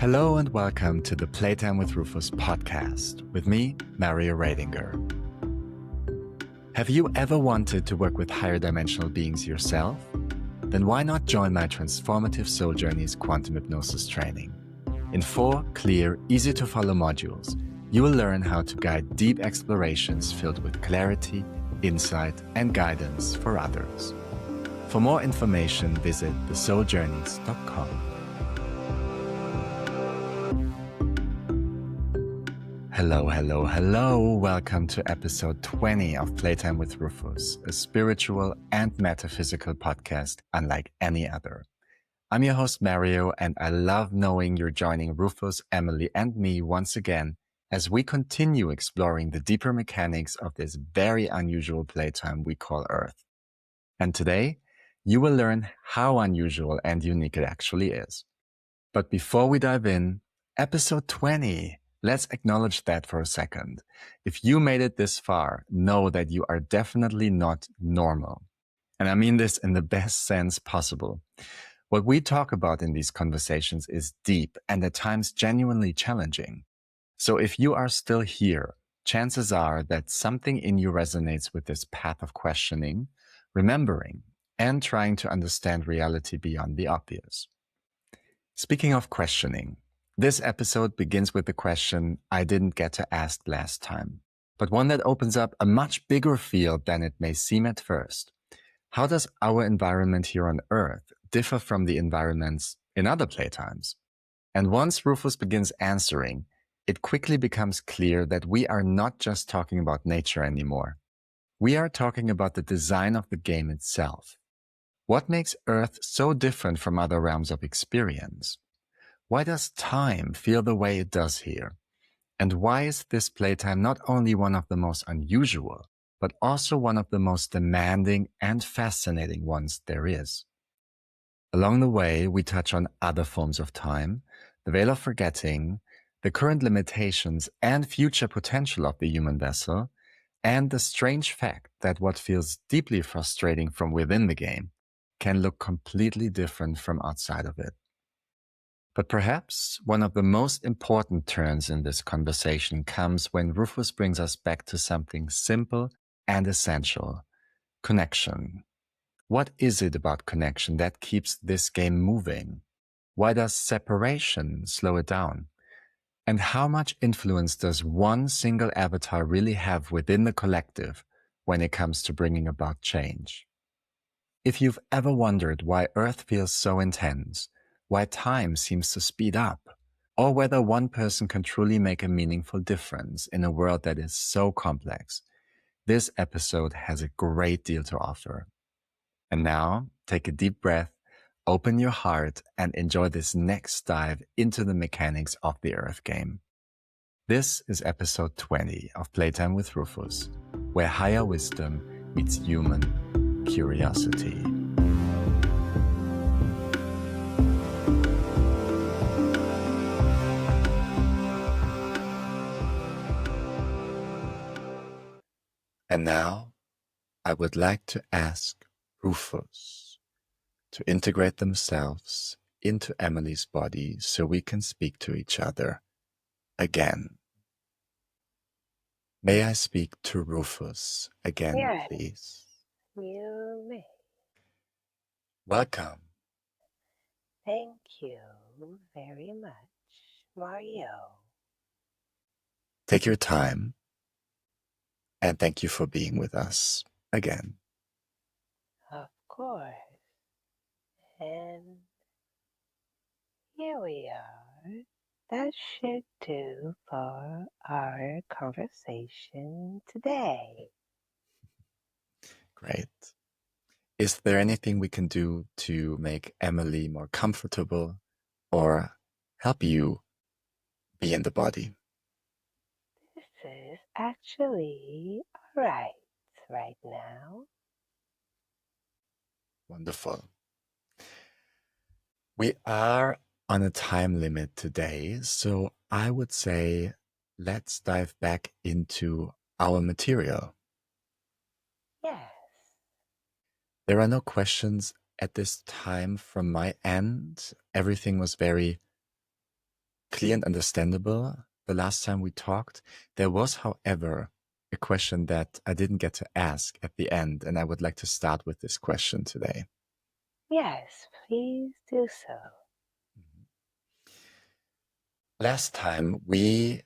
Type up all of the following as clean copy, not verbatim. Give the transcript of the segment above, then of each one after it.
Hello and welcome to the Playtime with Rufus podcast with me, Mario Radinger. Have you ever wanted to work with higher dimensional beings yourself? Then why not join my transformative Soul Journeys quantum hypnosis training? In 4 clear, easy-to-follow modules, you will learn how to guide deep explorations filled with clarity, insight, and guidance for others. For more information, visit thesouljourneys.com. Hello. Welcome to episode 20 of Playtime with Rufus, a spiritual and metaphysical podcast unlike any other. I'm your host, Mario, and I love knowing you're joining Rufus, Emily, and me once again as we continue exploring the deeper mechanics of this very unusual playtime we call Earth. And today, you will learn how unusual and unique it actually is. But before we dive in, episode 20, let's acknowledge that for a second. If you made it this far, know that you are definitely not normal. And I mean this in the best sense possible. What we talk about in these conversations is deep and at times genuinely challenging. So if you are still here, chances are that something in you resonates with this path of questioning, remembering, and trying to understand reality beyond the obvious. Speaking of questioning, this episode begins with the question I didn't get to ask last time, but one that opens up a much bigger field than it may seem at first. How does our environment here on Earth differ from the environments in other playtimes? And once Rufus begins answering, it quickly becomes clear that we are not just talking about nature anymore. We are talking about the design of the game itself. What makes Earth so different from other realms of experience? Why does time feel the way it does here? And why is this playtime not only one of the most unusual, but also one of the most demanding and fascinating ones there is? Along the way, we touch on other forms of time, the veil of forgetting, the current limitations and future potential of the human vessel, and the strange fact that what feels deeply frustrating from within the game can look completely different from outside of it. But perhaps one of the most important turns in this conversation comes when Rufus brings us back to something simple and essential: connection. What is it about connection that keeps this game moving? Why does separation slow it down? And how much influence does one single avatar really have within the collective when it comes to bringing about change? If you've ever wondered why Earth feels so intense, why time seems to speed up, or whether one person can truly make a meaningful difference in a world that is so complex, this episode has a great deal to offer. And now, take a deep breath, open your heart, and enjoy this next dive into the mechanics of the Earth game. This is episode 20 of Playtime with Rufus, where higher wisdom meets human curiosity. And now, I would like to ask Rufus to integrate themselves into Emily's body so we can speak to each other again. May I speak to Rufus again, Yes, please? you may. Welcome. Thank you very much, Mario. Take your time, and thank you for being with us again. Of course. And here we are. That should do for our conversation today. Great. Is there anything we can do to make Emily more comfortable or help you be in the body? This is actually alright right now. Wonderful. We are on a time limit today, so I would say let's dive back into our material. Yes. There are no questions at this time from my end. Everything was very clear and understandable the last time we talked. There was, however, a question that I didn't get to ask at the end, and I would like to start with this question today. Yes, please do so. Last time we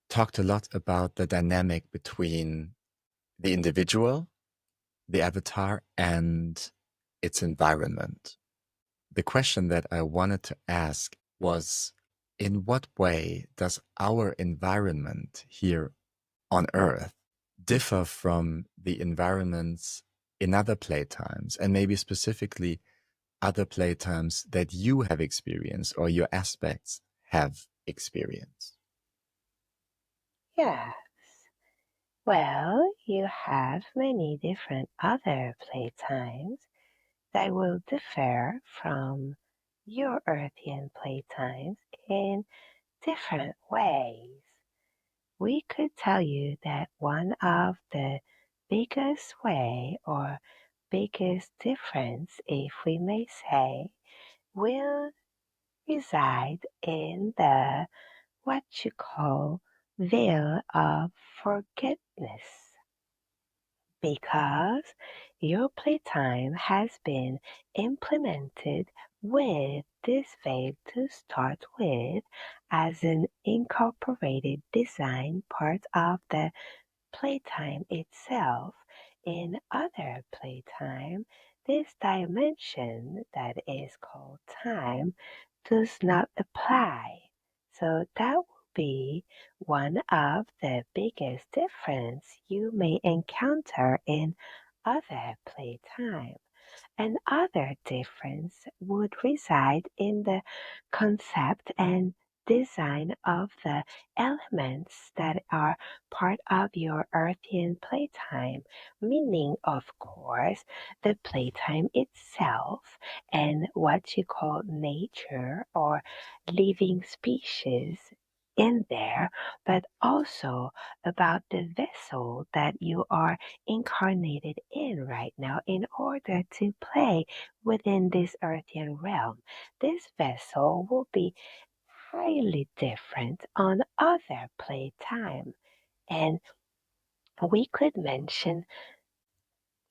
talked a lot about the dynamic between the individual, the avatar, and its environment. The question that I wanted to ask was, in what way does our environment here on Earth differ from the environments in other playtimes, and maybe specifically other playtimes that you have experienced or your aspects have experienced? Yes. Well, you have many different other playtimes that will differ from your Earthian playtimes in different ways. We could tell you that one of the biggest way or biggest difference, if we may say, will reside in the what you call veil of forgetfulness, because your playtime has been implemented with this veil to start with as an incorporated design part of the playtime itself. In other playtime, this dimension that is called time does not apply. So that will be one of the biggest difference you may encounter in other playtime. Another difference would reside in the concept and design of the elements that are part of your Earthian playtime, meaning, of course, the playtime itself and what you call nature or living species in there, but also about the vessel that you are incarnated in right now in order to play within this earthen realm. This vessel will be highly different on other playtime. And we could mention,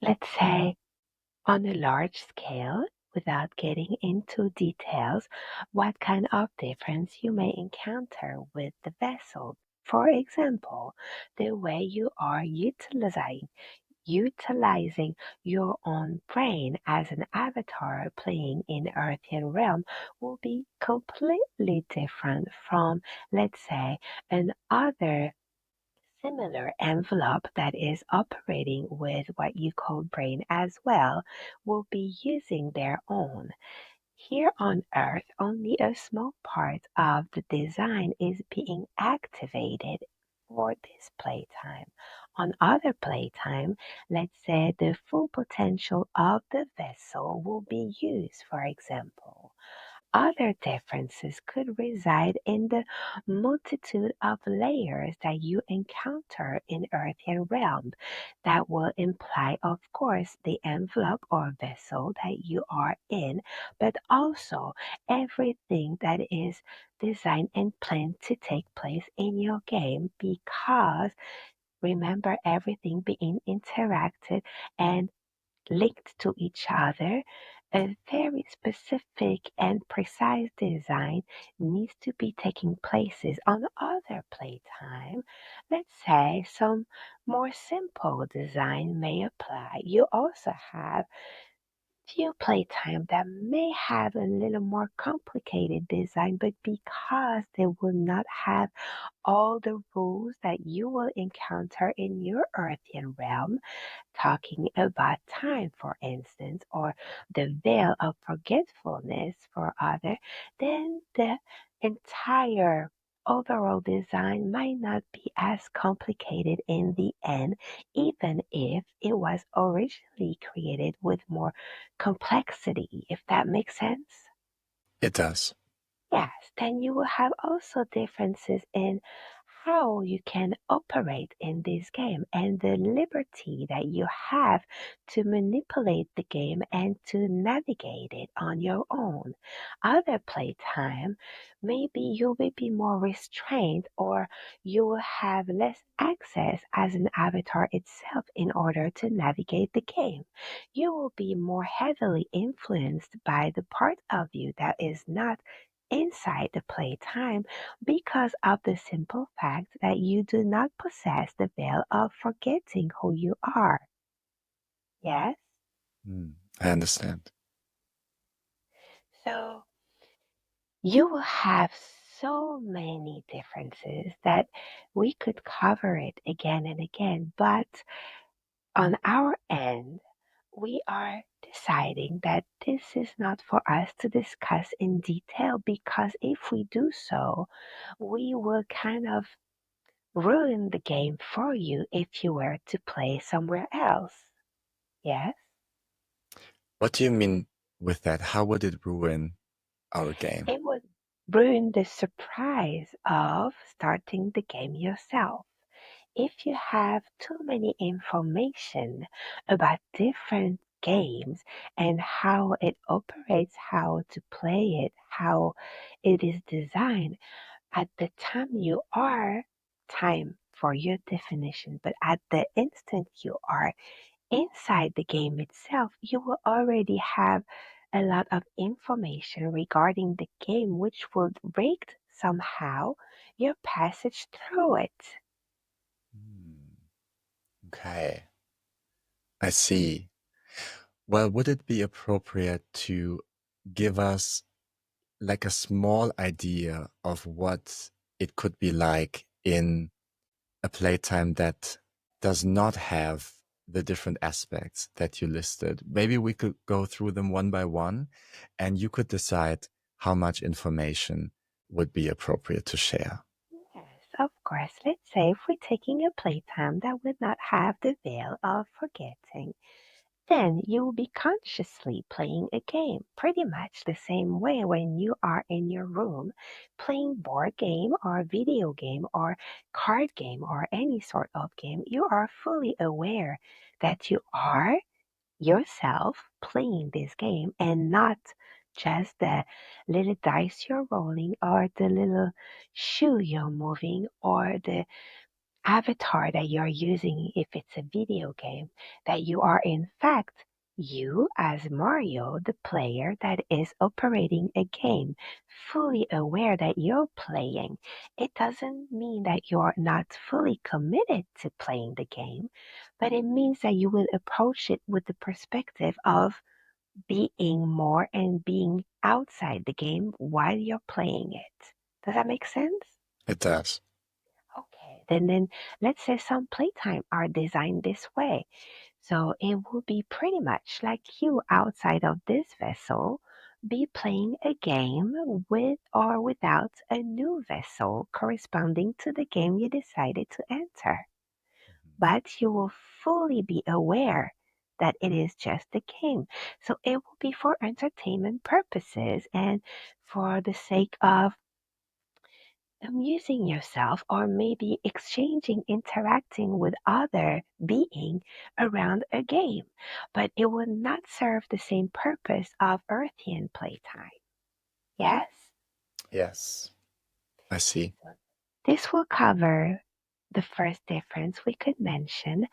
let's say, on a large scale, without getting into details, what kind of difference you may encounter with the vessel. For example, the way you are utilizing your own brain as an avatar playing in Earthian realm will be completely different from, let's say, another similar envelope that is operating with what you call brain as well will be using their own. Here on Earth, only a small part of the design is being activated for this playtime. On other playtime, let's say the full potential of the vessel will be used, for example. Other differences could reside in the multitude of layers that you encounter in Earthian realm that will imply, of course, the envelope or vessel that you are in, but also everything that is designed and planned to take place in your game, because remember everything being interacted and linked to each other. A very specific and precise design needs to be taking places on other playtime. Let's say some more simple design may apply. You also have few playtime that may have a little more complicated design, but because they will not have all the rules that you will encounter in your Earthian realm, talking about time, for instance, or the veil of forgetfulness for other, then the entire overall design might not be as complicated in the end, even if it was originally created with more complexity, if that makes sense. It does. Yes, then you will have also differences in how you can operate in this game and the liberty that you have to manipulate the game and to navigate it on your own. Other playtime, maybe you will be more restrained or you will have less access as an avatar itself in order to navigate the game. You will be more heavily influenced by the part of you that is not inside the playtime because of the simple fact that you do not possess the veil of forgetting who you are. Yes? I understand. So you will have so many differences that we could cover it again and again, but on our end, we are deciding that this is not for us to discuss in detail because if we do so, we will kind of ruin the game for you if you were to play somewhere else. Yes? What do you mean with that? How would it ruin our game? It would ruin the surprise of starting the game yourself. If you have too many information about different games and how it operates, how to play it, how it is designed, at the time you are, time for your definition, but at the instant you are inside the game itself, you will already have a lot of information regarding the game which will rate somehow your passage through it. Hmm, okay, I see. Well, would it be appropriate to give us like a small idea of what it could be like in a playtime that does not have the different aspects that you listed? Maybe we could go through them one by one and you could decide how much information would be appropriate to share. Yes, of course. Let's say if we're taking a playtime that would not have the veil of forgetting, then you will be consciously playing a game, pretty much the same way when you are in your room playing board game or video game or card game or any sort of game. You are fully aware that you are yourself playing this game and not just the little dice you're rolling or the little shoe you're moving or the avatar that you're using if it's a video game, that you are in fact you as Mario, the player that is operating a game, fully aware that you're playing. It doesn't mean that you're not fully committed to playing the game, but it means that you will approach it with the perspective of being more and being outside the game while you're playing it. Does that make sense? It does. Okay, then let's say some playtime are designed this way. So it will be pretty much like you outside of this vessel be playing a game with or without a new vessel corresponding to the game you decided to enter. But you will fully be aware that it is just a game. So it will be for entertainment purposes and for the sake of amusing yourself or maybe exchanging, interacting with other being around a game, but it will not serve the same purpose of Earthian playtime. Yes? Yes, I see. This will cover the first difference we could mention.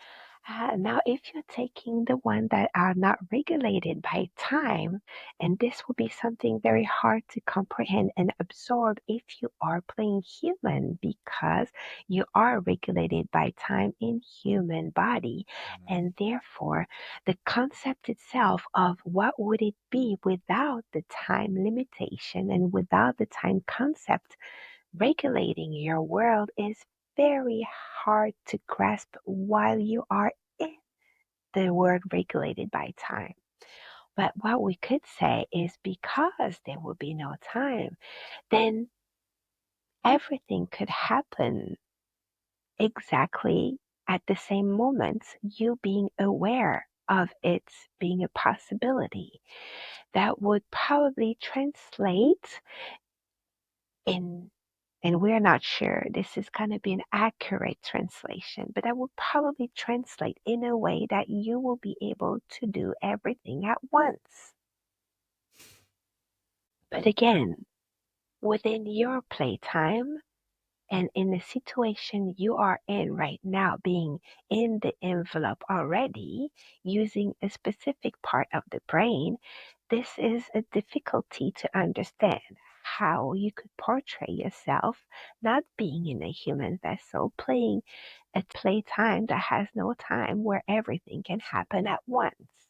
Now, if you're taking the one that are not regulated by time, and this will be something very hard to comprehend and absorb if you are playing human because you are regulated by time in human body, and therefore the concept itself of what would it be without the time limitation and without the time concept regulating your world is very hard to grasp while you are in the world regulated by time. But what we could say is because there will be no time, then everything could happen exactly at the same moment, you being aware of it being a possibility. That would probably translate in And we're not sure this is going to be an accurate translation, but I will probably translate in a way that you will be able to do everything at once. But again, within your playtime and in the situation you are in right now, being in the envelope already, using a specific part of the brain, this is a difficulty to understand how you could portray yourself not being in a human vessel, playing a playtime that has no time where everything can happen at once.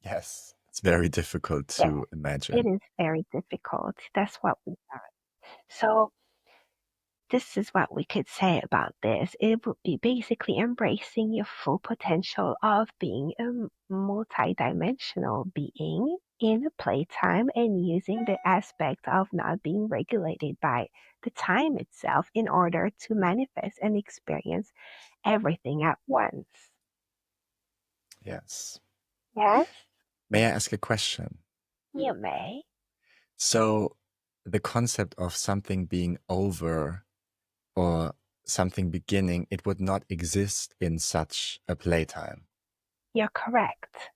Yes. It's very difficult Yeah, to it imagine. is very difficult. That's what we are. So this is what we could say about this. It would be basically embracing your full potential of being a multidimensional being in a playtime and using the aspect of not being regulated by the time itself in order to manifest and experience everything at once. Yes. Yes, May I ask a question? you may. So, the concept of something being over or something beginning, it would not exist in such a playtime. You're correct.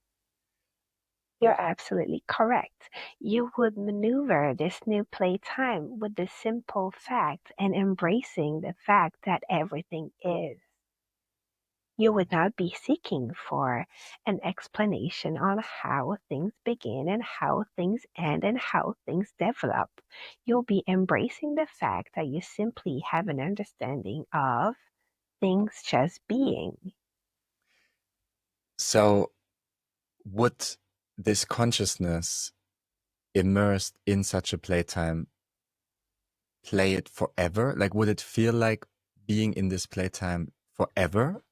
You're absolutely correct. You would maneuver this new playtime with the simple fact and embracing the fact that everything is. You would not be seeking for an explanation on how things begin and how things end and how things develop. You'll be embracing the fact that you simply have an understanding of things just being. So, would this consciousness immersed in such a playtime play it forever? Like, would it feel like being in this playtime forever?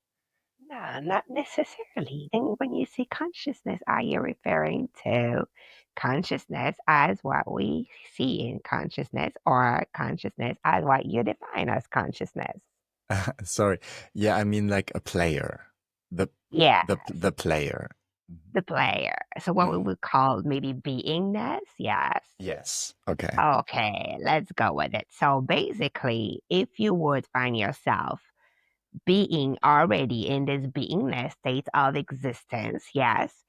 No, not necessarily. And when you say consciousness, are you referring to consciousness as what we see in consciousness or consciousness as what you define as consciousness? Sorry. Yeah, I mean like a player. The Yes, the player. the player. So what we Mhm. would call maybe beingness? Yes. Yes. Okay. Okay, let's go with it. So basically, if you would find yourself being already in this beingness state of existence, yes,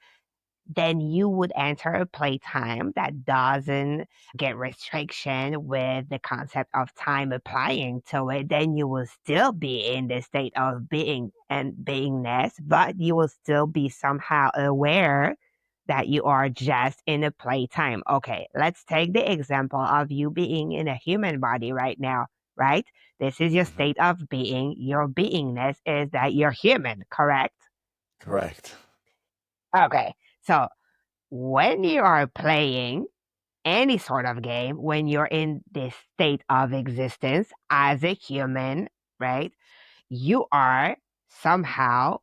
then you would enter a playtime that doesn't get restriction with the concept of time applying to it. Then you will still be in the state of being and beingness, but you will still be somehow aware that you are just in a playtime. Okay, let's take the example of you being in a human body right now, right? This is your Mhm. state of being. Your beingness is that you're human, correct? Correct. Okay, so when you are playing any sort of game, when you're in this state of existence as a human, right? You are somehow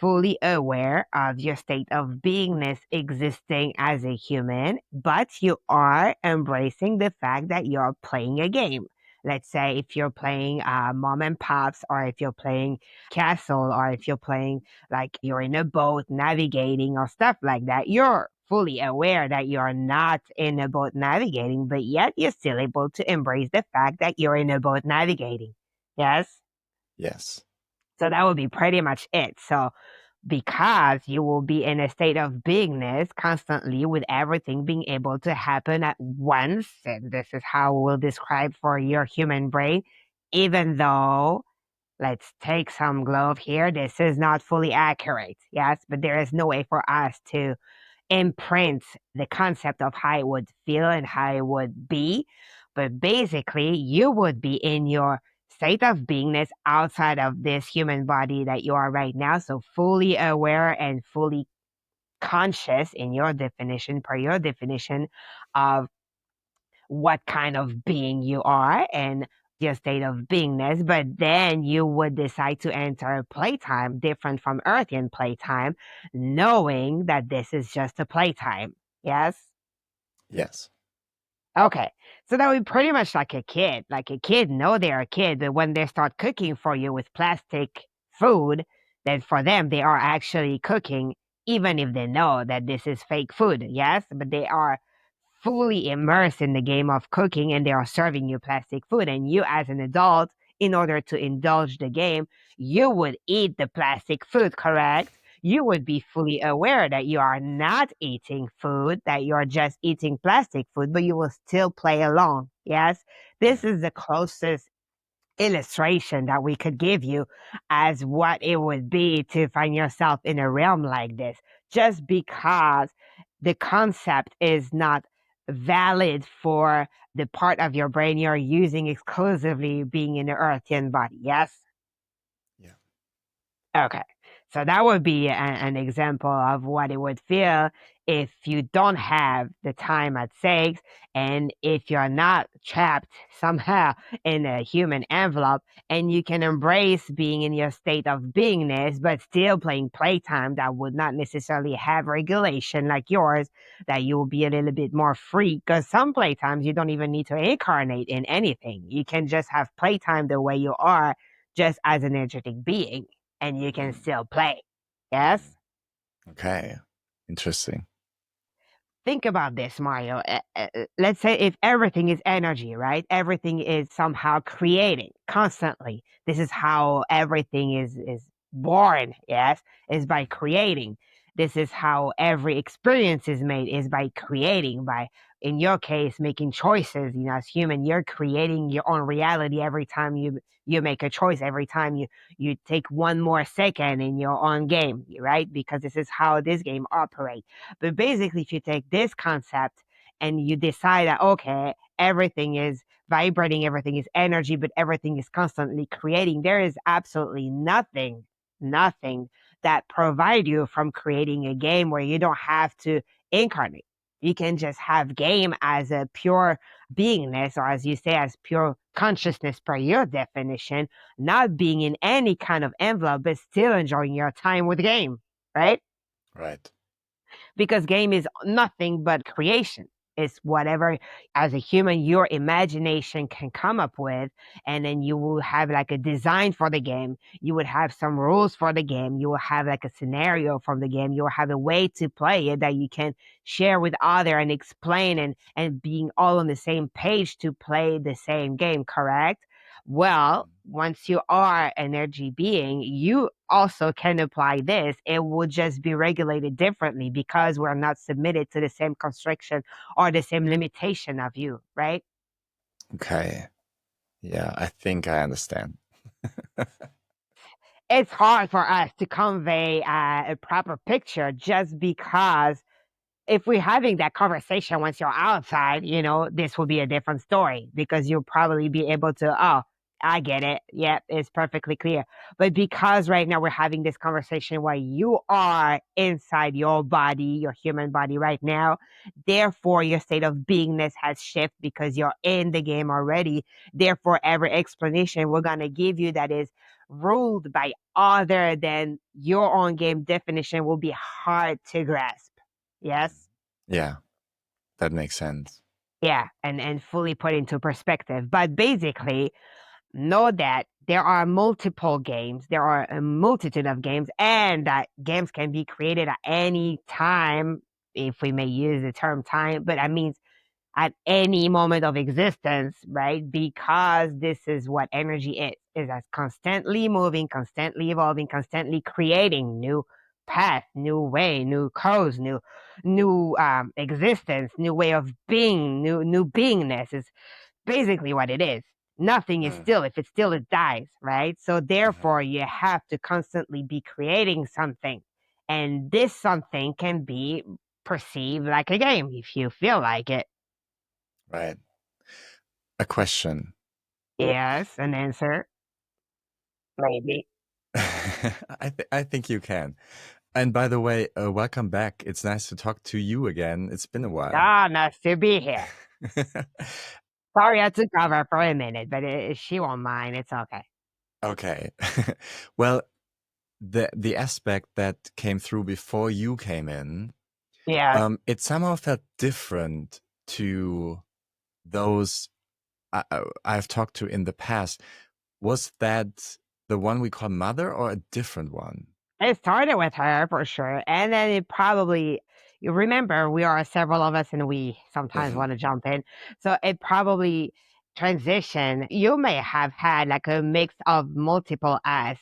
fully aware of your state of beingness existing as a human, but you are embracing the fact that you're playing a game. Let's say if you're playing mom and pops, or if you're playing castle, or if you're playing like you're in a boat navigating or stuff like that, you're fully aware that you're not in a boat navigating, but yet you're still able to embrace the fact that you're in a boat navigating. Yes? Yes. So that would be pretty much it. So because you will be in a state of beingness constantly with everything being able to happen at once, and this is how we'll describe for your human brain, even though let's take some glove here. This is not fully accurate, yes, but there is no way for us to imprint the concept of how it would feel and how it would be. But basically, you would be in your state of beingness outside of this human body that you are right now. So, fully aware and fully conscious in your definition, per your definition, of what kind of being you are and your state of beingness, but then you would decide to enter playtime different from Earthian playtime, knowing that this is just a playtime. Yes? Yes. Okay. So that would be pretty much like a kid. Like a kid know they're a kid, but when they start cooking for you with plastic food, then for them they are actually cooking, even if they know that this is fake food. Yes? But they are fully immersed in the game of cooking and they are serving you plastic food. And you, as an adult, in order to indulge the game, you would eat the plastic food, correct? You would be fully aware that you are not eating food, that you're just eating plastic food, but you will still play along. Yes, this Yeah. is the closest illustration that we could give you as what it would be to find yourself in a realm like this, just because the concept is not valid for the part of your brain you're using exclusively being in the Earthian body. Yes? Yeah. Okay. So that would be an example of what it would feel if you don't have the time at stakes and if you're not trapped somehow in a human envelope and you can embrace being in your state of beingness but still playing playtime that would not necessarily have regulation like yours, that you will be a little bit more free because some playtimes you don't even need to incarnate in anything. You can just have playtime the way you are, just as an energetic being, and you can Mm. still play. Yes? Mm. Okay. Interesting. Think about this, Mario. Let's say if everything is energy, right? Everything is somehow creating constantly. This is how everything is born, yes? Is by creating. This is how every experience is made, is by creating, by, in your case, making choices. You know, as human, you're creating your own reality every time you make a choice, every time you take one more second in your own game, right? Because this is how this game operates. But basically, if you take this concept and you decide that, okay, everything is vibrating, everything is energy, but everything is constantly creating, there is absolutely nothing that provide you from creating a game where you don't have to incarnate. You can just have game as a pure beingness, or as you say, as pure consciousness per your definition, not being in any kind of envelope, but still enjoying your time with game, right? Right. Because game is nothing but creation. It's whatever, as a human, your imagination can come up with, and then you will have like a design for the game. You would have some rules for the game. You will have like a scenario from the game. You will have a way to play it that you can share with other and explain, and being all on the same page to play the same game, correct? Well, once you are an energy being, you also can apply this. It will just be regulated differently because we're not submitted to the same constriction or the same limitation of you, right? Okay. Yeah, I think I understand. It's hard for us to convey a proper picture just because if we're having that conversation once you're outside, this will be a different story because you'll probably be able to, oh, I get it. Yep, it's perfectly clear. But because right now we're having this conversation where you are inside your body, your human body right now, therefore your state of beingness has shifted because you're in the game already. Therefore, every explanation we're going to give you that is ruled by other than your own game definition will be hard to grasp. Mm. Yes. Yeah, that makes sense. Yeah, and fully put into perspective. But basically, know that there are multiple games, there are a multitude of games, and that games can be created at any time, if we may use the term time, but I mean at any moment of existence, right? Because this is what energy is as constantly moving, constantly evolving, constantly creating new path, new way, new codes, new existence, new way of being, new beingness is basically what it is. Nothing is Mm. still. If it's still, it dies, right? So Mhm. therefore, you have to constantly be creating something, and this something can be perceived like a game if you feel like it. Right. A question. Yes, an answer. Maybe. I think you can. And by the way, welcome back. It's nice to talk to you again. It's been a while. Ah, nice to be here. Sorry I took over for a minute, but she won't mind. It's okay. Okay. Well, the aspect that came through before you came in, Yes. it somehow felt different to those I've talked to in the past. Was that the one we call mother or a different one? It started with her for sure, and then it probably you remember we are several of us and we sometimes Hmm. want to jump in. So it probably transition. You may have had like a mix of multiple us,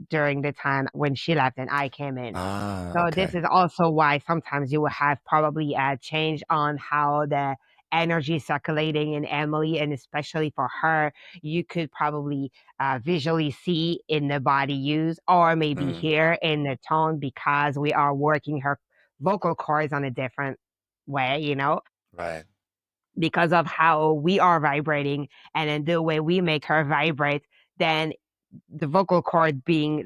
during the time when she left and I came in. Ah, So this okay. is also why sometimes you will have probably a change on how the energy circulating in Emily, and especially for her, you could probably visually see in the body use or maybe Mm, hear in the tone because we are working her vocal cords on a different way, right. because of how we are vibrating and then the way we make her vibrate, then the vocal cord being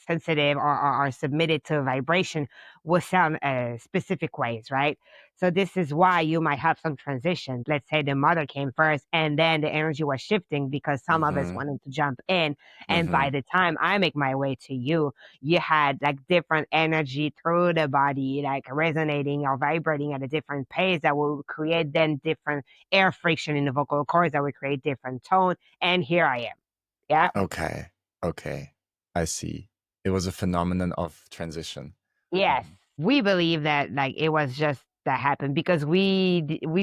sensitive or submitted to vibration will sound specific ways, right? So this is why you might have some transition. Let's say the mother came first and then the energy was shifting because some of us Hmm. wanted to jump in. And by Hmm. the time I make my way to you, you had like different energy through the body, like resonating or vibrating at a different pace that will create then different air friction in the vocal cords that will create different tone. And here I am. Yeah. Okay. Okay. I see. It was a phenomenon of transition. Yes, Mhm. we believe that like it was just that happened because we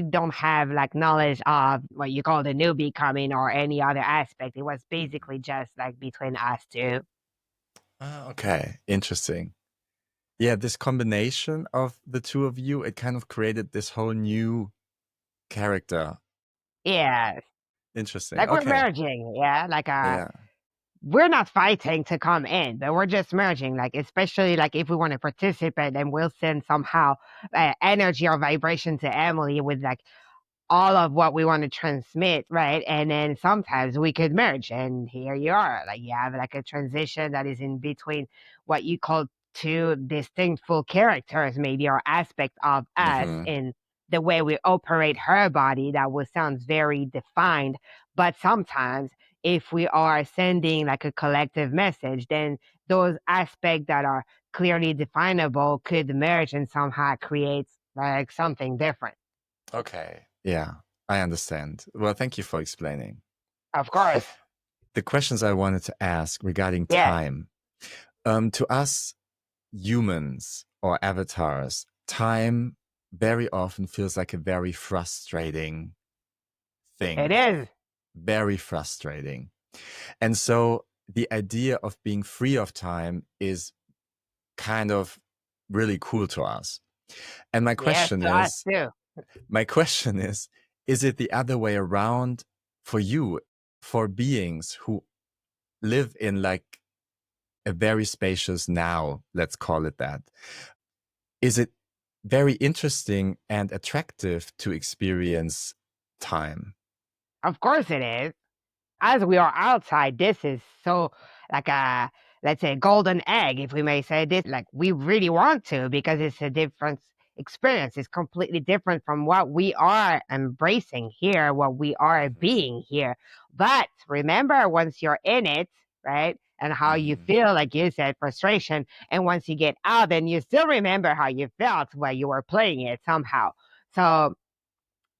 don't have like knowledge of what you call the newbie coming or any other aspect. It was basically just like between us two. Ah, okay. Interesting. Yeah, this combination of the two of you, it kind of created this whole new character. Yeah, Interesting. like we're Okay. merging. Yeah, like Yeah. we're not fighting to come in, but we're just merging. Like especially like if we want to participate, and we'll send somehow energy or vibration to Emily with like all of what we want to transmit, right? And then sometimes we could merge, and here you are. Like you have like a transition that is in between what you call two distinctful characters, maybe, or aspect of us Hmm. in the way we operate her body that will sound very defined. But sometimes if we are sending like a collective message, then those aspects that are clearly definable could merge and somehow create like something different. Okay. Yeah, I understand. Well, thank you for explaining. Of course. The questions I wanted to ask regarding Yes, time. To us humans or avatars, time very often feels like a very frustrating it thing. is. Very frustrating. And so the idea of being free of time is kind of really cool to us. And Yes, to us too. my question is it the other way around for you, for beings who live in like a very spacious now, let's call it that? Is it very interesting and attractive to experience time? Of course it is. As we are outside, this is so like a, let's say, golden egg, if we may say this. Like we really want to because it's a different experience. It's completely different from what we are embracing here, what we are Hmm. being here. But remember, once you're in it, right? And how you Hmm. feel, like you said, frustration. And once you get out, then you still remember how you felt while you were playing it somehow. So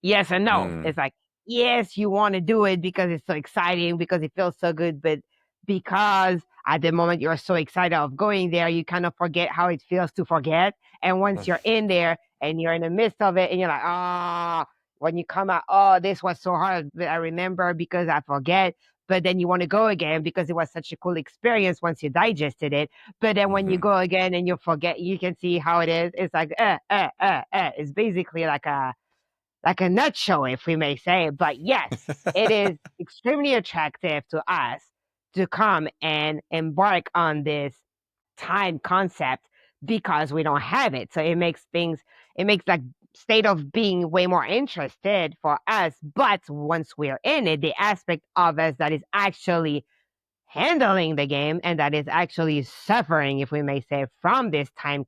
yes and no. Mm. It's like, yes, you want to do it because it's so exciting, because it feels so good, but because at the moment you're so excited of going there, you kind of forget how it feels to forget. And once you're in there and you're in the midst of it and you're like, ah, when you come out, oh, this was so hard, but I remember because I forget. But then you want to go again because it was such a cool experience once you digested it. But then when you Hmm. go again and you forget, you can see how it is. It's like, It's basically like a nutshell, if we may say. But yes, it is extremely attractive to us to come and embark on this time concept because we don't have it. So it makes like state of being way more interested for us. But once we're in it, the aspect of us that is actually handling the game and that is actually suffering, if we may say, from this time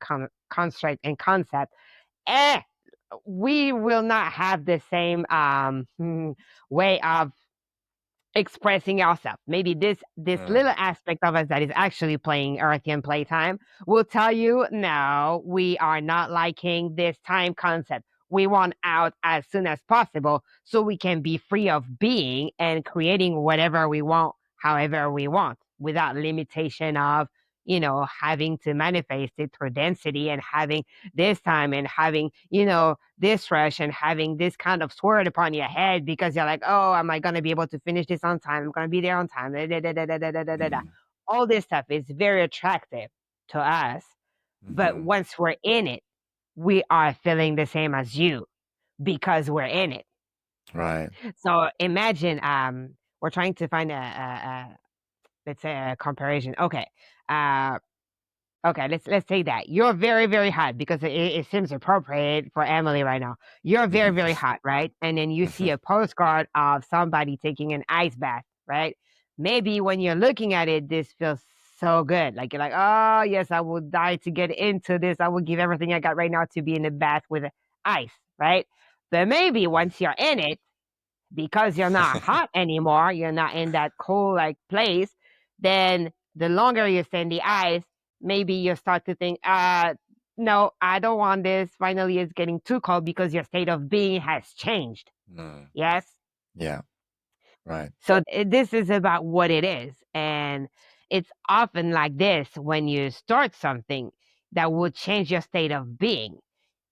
construct and concept, eh, we will not have the same way of expressing ourselves. Maybe this Mm. little aspect of us that is actually playing Earthian Playtime will tell you, no, we are not liking this time concept. We want out as soon as possible so we can be free of being and creating whatever we want, however we want, without limitation of having to manifest it through density and having this time and having, this rush and having this kind of sword upon your head because you're like, oh, am I going to be able to finish this on time? I'm going to be there on time. Da, da, da, da, da, da, da, da, da. Mm. All this stuff is very attractive to us. But Hmm. once we're in it, we are feeling the same as you because we're in it. Right. So imagine we're trying to find a let's say a comparison. Okay. Uh okay, let's say that. You're very, very hot because it seems appropriate for Emily right now. You're very, Mhm. very hot, right? And then you see Mhm. a postcard of somebody taking an ice bath, right? Maybe when you're looking at it, this feels so good. Like you're like, oh yes, I will die to get into this. I will give everything I got right now to be in the bath with ice, right? But maybe once you're in it, because you're not hot anymore, you're not in that cold like place, then the longer you stay in the ice, maybe you start to think, no, I don't want this. Finally, it's getting too cold because your state of being has changed. Mm. Yes. Yeah. Right. So this is about what it is. And it's often like this when you start something that will change your state of being.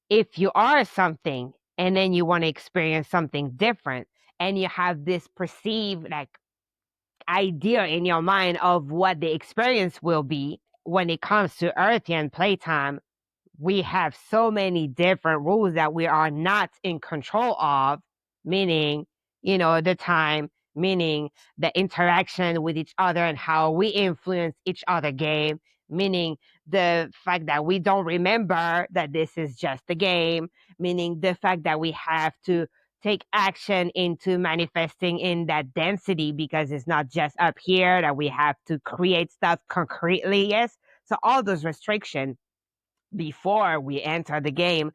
If you are something and then you want to experience something different and you have this perceived like idea in your mind of what the experience will be when it comes to Earthian playtime, we have so many different rules that we are not in control of, meaning, the time, meaning the interaction with each other and how we influence each other game, meaning the fact that we don't remember that this is just a game, meaning the fact that we have to take action into manifesting in that density because it's not just up here that we have to create stuff concretely. Yes. So all those restrictions before we enter the game,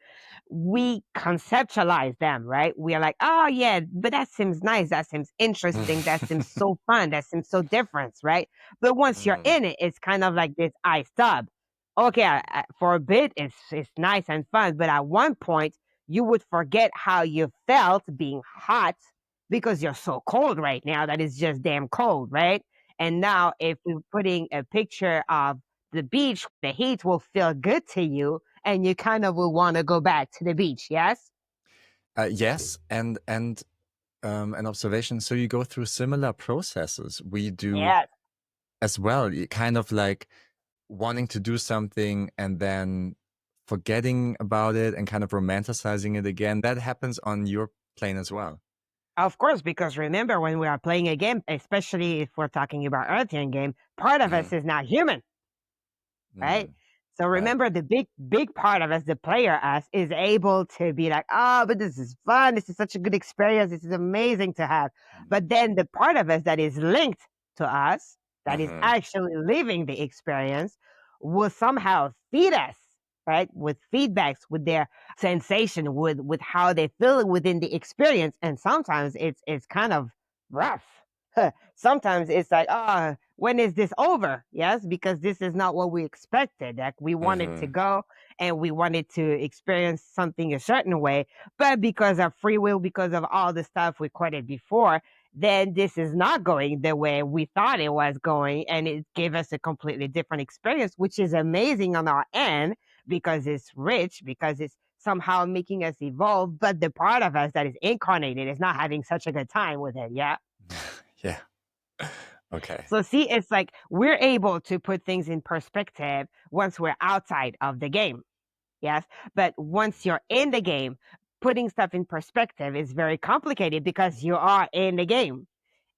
we conceptualize them, right? We are like, oh, yeah, but that seems nice. That seems interesting. That seems so fun. That seems so different, right? But once you're Mhm. in it, it's kind of like this ice tub. Okay, for a bit, it's nice and fun. But at one point, you would forget how you felt being hot because you're so cold right now that it's just damn cold, right? And now, if we're putting a picture of the beach, the heat will feel good to you and you kind of will want to go back to the beach, yes? Yes, and an observation. So you go through similar processes. We do Yes. as well. You kind of like wanting to do something and then forgetting about it and kind of romanticizing it again. That happens on your plane as well. Of course, because remember when we are playing a game, especially if we're talking about Earthian game, part of us Mm. is not human. Right? Mm. So Right. remember the big part of us, the player us, is able to be like, oh, but this is fun. This is such a good experience. This is amazing to have. But then the part of us that is linked to us, that is Mm-hmm. actually living the experience, will somehow feed us, right? With feedbacks, with their sensation, with how they feel within the experience. And sometimes it's kind of rough. Sometimes it's like, oh, when is this over? Yes, because this is not what we expected. Like we wanted to Mm-hmm. go and we wanted to experience something a certain way, but because of free will, because of all the stuff we quoted before, then this is not going the way we thought it was going, and it gave us a completely different experience, which is amazing on our end because it's rich, because it's somehow making us evolve. But the part of us that is incarnated is not having such a good time with it. Yeah. Yeah. Okay. So see, it's like we're able to put things in perspective once we're outside of the game. Yes. But once you're in the game, putting stuff in perspective is very complicated because you are in the game.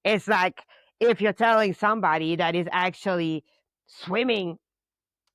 It's like if you're telling somebody that is actually swimming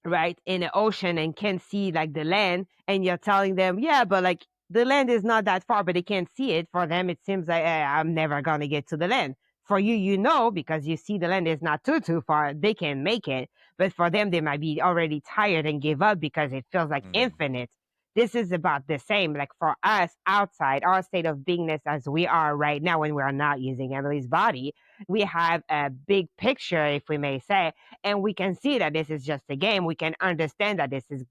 right in the ocean and can't see like the land, and you're telling them, yeah, but like the land is not that far, but they can't see it. For them it seems like, I'm never gonna get to the land. For you, because you see the land is not too far, they can make it. But for them, they might be already tired and give up because it feels like Mm. infinite. This is about the same, like for us outside our state of beingness as we are right now when we are not using Emily's body, we have a big picture, if we may say, and we can see that this is just a game. We can understand that this is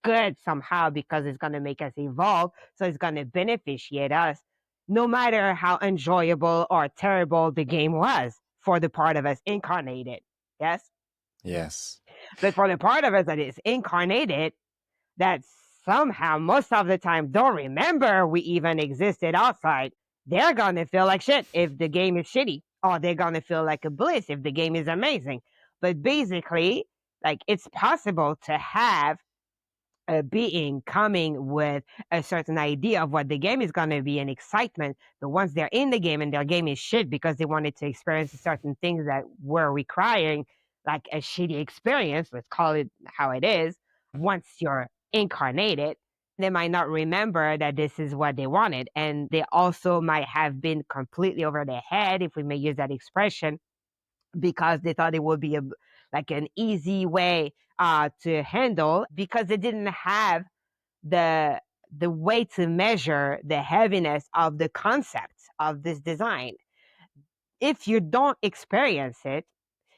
good somehow because it's going to make us evolve. So it's going to beneficiate us, no matter how enjoyable or terrible the game was for the part of us incarnated. Yes. Yes. But for the part of us that is incarnated, that somehow most of the time don't remember we even existed outside, they're gonna feel like shit if the game is shitty, or they're gonna feel like a bliss if the game is amazing. But basically, like, it's possible to have a being coming with a certain idea of what the game is going to be and excitement. But once they're in the game and their game is shit because they wanted to experience certain things that were requiring like a shitty experience, let's call it how it is. Once you're incarnated, they might not remember that this is what they wanted. And they also might have been completely over their head, if we may use that expression, because they thought it would be like an easy way to handle, because they didn't have the way to measure the heaviness of the concept of this design. If you don't experience it,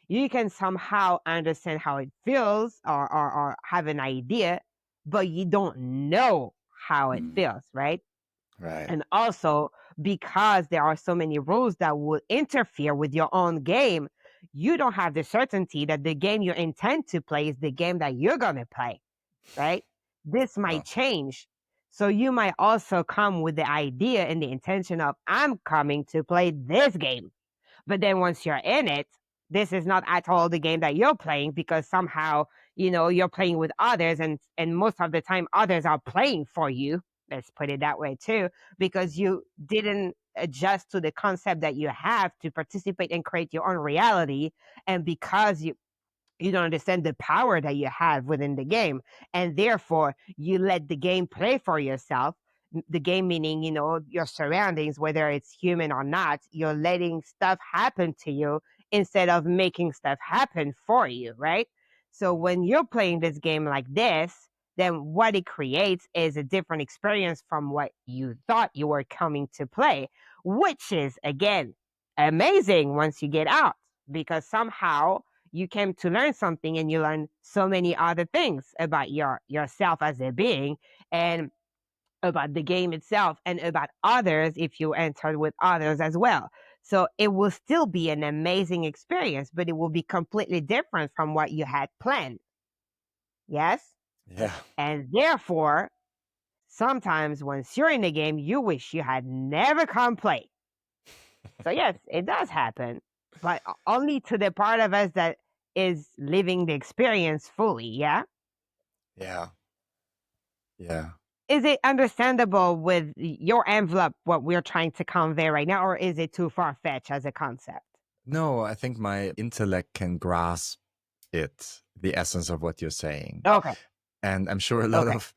you can somehow understand how it feels, or have an idea, but you don't know how it feels, right? Right. And also, because there are so many rules that will interfere with your own game, you don't have the certainty that the game you intend to play is the game that you're going to play, right? This might change. So you might also come with the idea and the intention of, I'm coming to play this game. But then once you're in it, this is not at all the game that you're playing, because somehow, you're playing with others, and most of the time others are playing for you. Let's put it that way too, because you didn't adjust to the concept that you have to participate and create your own reality. And because you don't understand the power that you have within the game, and therefore you let the game play for yourself. The game meaning, your surroundings, whether it's human or not, you're letting stuff happen to you instead of making stuff happen for you, right? So when you're playing this game like this, then what it creates is a different experience from what you thought you were coming to play, which is, again, amazing once you get out, because somehow you came to learn something, and you learn so many other things about yourself as a being, and about the game itself, and about others if you entered with others as well. So it will still be an amazing experience, but it will be completely different from what you had planned. Yes? Yeah. And therefore, sometimes once you're in the game, you wish you had never come play. So yes, it does happen, but only to the part of us that is living the experience fully. Yeah. Yeah. Yeah. Is it understandable with your envelope what we're trying to convey right now, or is it too far fetched as a concept? No, I think my intellect can grasp it, the essence of what you're saying. Okay. And I'm sure a lot Okay. of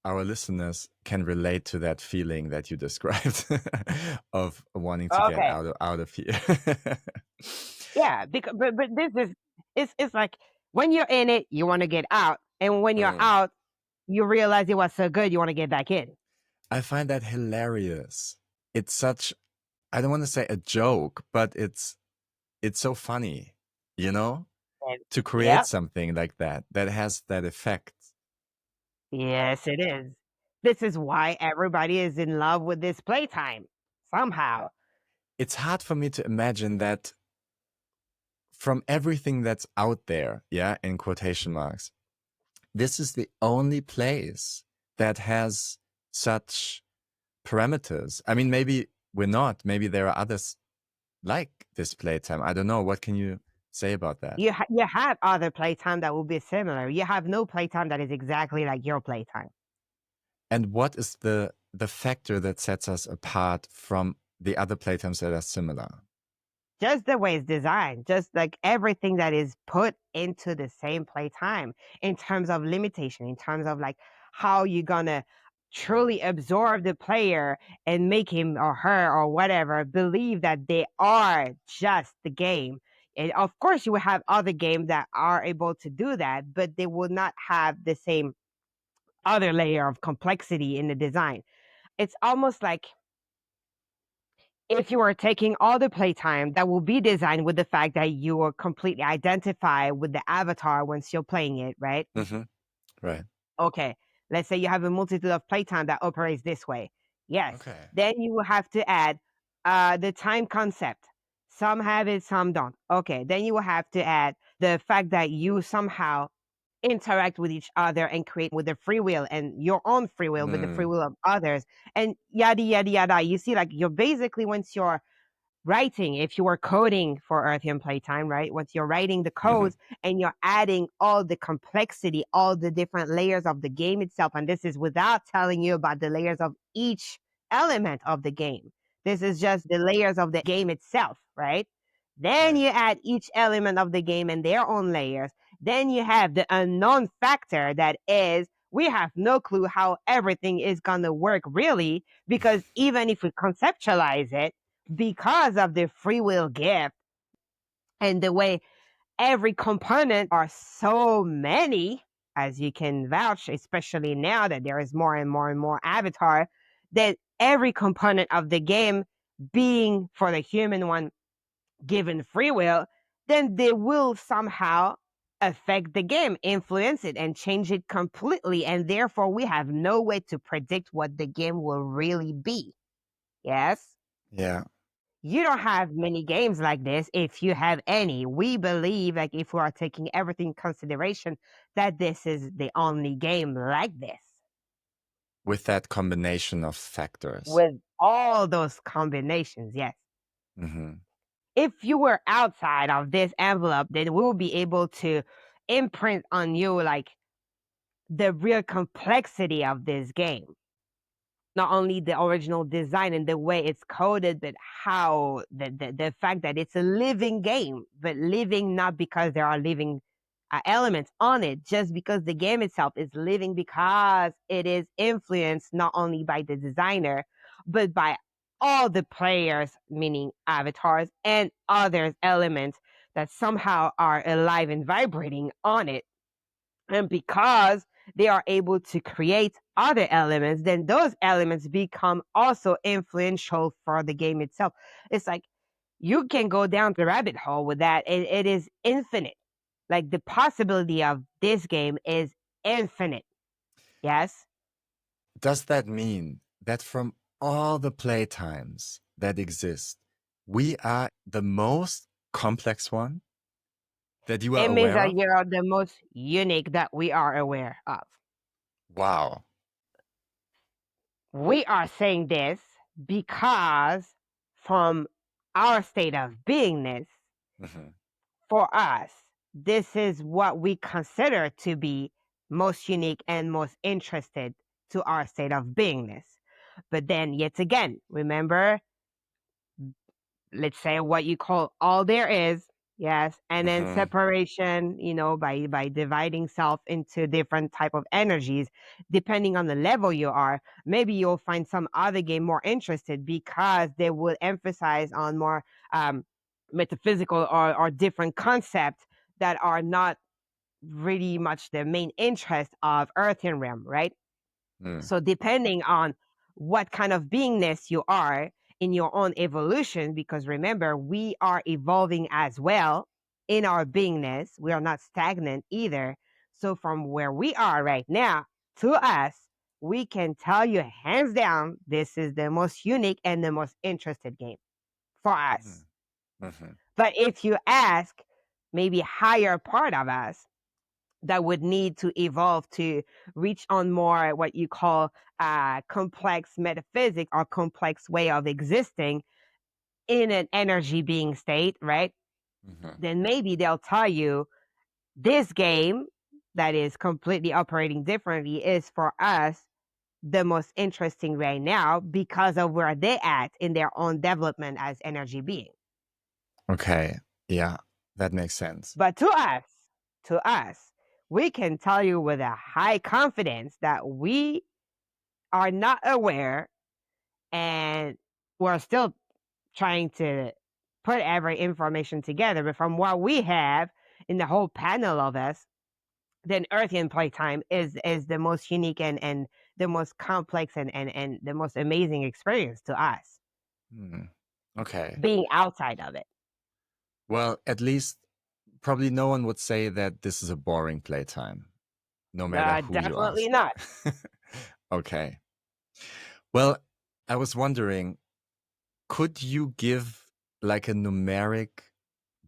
our listeners can relate to that feeling that you described of wanting to get Okay. out of here. Yeah, because but this is it's like when you're in it, you want to get out, and when you're out, you realize it was so good, you want to get back in. I find that hilarious. It's such, I don't want to say a joke, but it's so funny, to create Yep. something like that has that effect. Yes, it is. This is why everybody is in love with this playtime. Somehow. It's hard for me to imagine that from everything that's out there, yeah, in quotation marks, this is the only place that has such parameters. I mean, maybe we're not. Maybe there are others like this playtime. I don't know. What can you say about that? You have other playtime that will be similar. You have no playtime that is exactly like your playtime. And what is the factor that sets us apart from the other playtimes that are similar? Just the way it's designed, just like everything that is put into the same playtime in terms of limitation, in terms of like how you're gonna truly absorb the player and make him or her or whatever believe that they are just the game. And of course, you will have other games that are able to do that, but they will not have the same other layer of complexity in the design. It's almost like if you are taking all the playtime that will be designed with the fact that you will completely identify with the avatar once you're playing it, right? Mm-hmm. Right. Okay, let's say you have a multitude of playtime that operates this way. Yes. Okay. Then you will have to add the time concept. Some have it, some don't. Okay, then you will have to add the fact that you somehow interact with each other and create with the free will and your own free will with the free will of others and yada yada yada. You see, like you're basically, once you're writing, if you were coding for Earthian Playtime, right? Once you're writing the codes and you're adding all the complexity, all the different layers of the game itself, and this is without telling you about the layers of each element of the game. This is just the layers of the game itself, right? Then Right. you add each element of the game and their own layers. Then you have the unknown factor that is, we have no clue how everything is going to work really, because even if we conceptualize it, because of the free will gift and the way every component are so many, as you can vouch, especially now that there is more and more and more avatar, that every component of the game being for the human one given free will, then they will somehow affect the game, influence it, and change it completely. And therefore, we have no way to predict what the game will really be. Yes? Yeah. You don't have many games like this, if you have any. We believe, like, if we are taking everything in consideration, that this is the only game like this. With that combination of factors. With all those combinations, yes. Mm-hmm. If you were outside of this envelope, then we will be able to imprint on you, like, the real complexity of this game. Not only the original design and the way it's coded, but how the fact that it's a living game, but living not because there are living elements on it, just because the game itself is living, because it is influenced not only by the designer, but by all the players, meaning avatars and others elements that somehow are alive and vibrating on it. And because they are able to create other elements, then those elements become also influential for the game itself. It's like you can go down the rabbit hole with that. It is infinite. Like the possibility of this game is infinite. Yes. Does that mean that from all the playtimes that exist, we are the most complex one that you are It means aware that of? you're the most unique that we are aware of. Wow. We are saying this because from our state of beingness, Mm-hmm. for us, this is what we consider to be most unique and most interested to our state of beingness. But then, yet again, remember, let's say what you call all there is, yes, and then Mm-hmm. separation, by dividing self into different type of energies, depending on the level you are. Maybe you'll find some other game more interested because they will emphasize on more metaphysical or different concepts that are not really much the main interest of Earthian realm, right? Mm. So depending on what kind of beingness you are in your own evolution, because remember, we are evolving as well in our beingness. We are not stagnant either. So from where we are right now to us, we can tell you hands down, this is the most unique and the most interested game for us. Mm-hmm. But if you ask maybe higher part of us that would need to evolve to reach on more what you call complex metaphysics or complex way of existing in an energy being state, right? Mm-hmm. Then maybe they'll tell you this game that is completely operating differently is for us the most interesting right now because of where they at in their own development as energy being. Okay. Yeah, that makes sense. But to us, we can tell you with a high confidence that we are not aware and we're still trying to put every information together. But from what we have in the whole panel of us, then Earthian Playtime is the most unique and the most complex and the most amazing experience to us, Mm. Okay. being outside of it. Well, at least probably no one would say that this is a boring playtime, no matter who you Definitely ask. not. Okay. Well, I was wondering, could you give like a numeric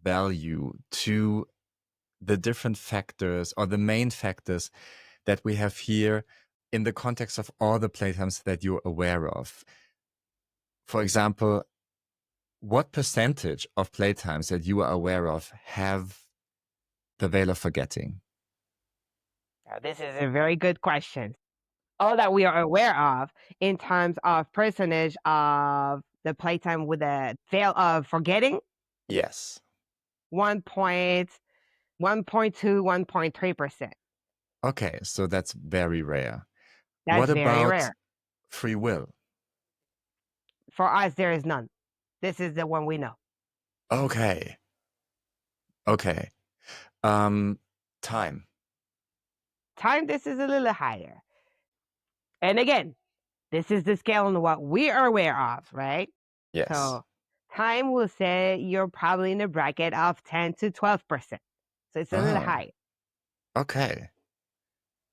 value to the different factors or the main factors that we have here in the context of all the playtimes that you're aware of. For example, what percentage of playtimes that you are aware of have the veil of forgetting? Now, this is a very good question. All that we are aware of in terms of percentage of the playtime with the veil of forgetting, Yes. 1.2, 1.3%. Okay, so that's very rare. That's What very about rare. free will? For us, there is none. This is the one we know. Okay. Okay. Time. Time, this is a little higher. And again, this is the scale on what we are aware of, right? Yes. So time will say you're probably in a bracket of 10 to 12%. So it's a little higher. Okay.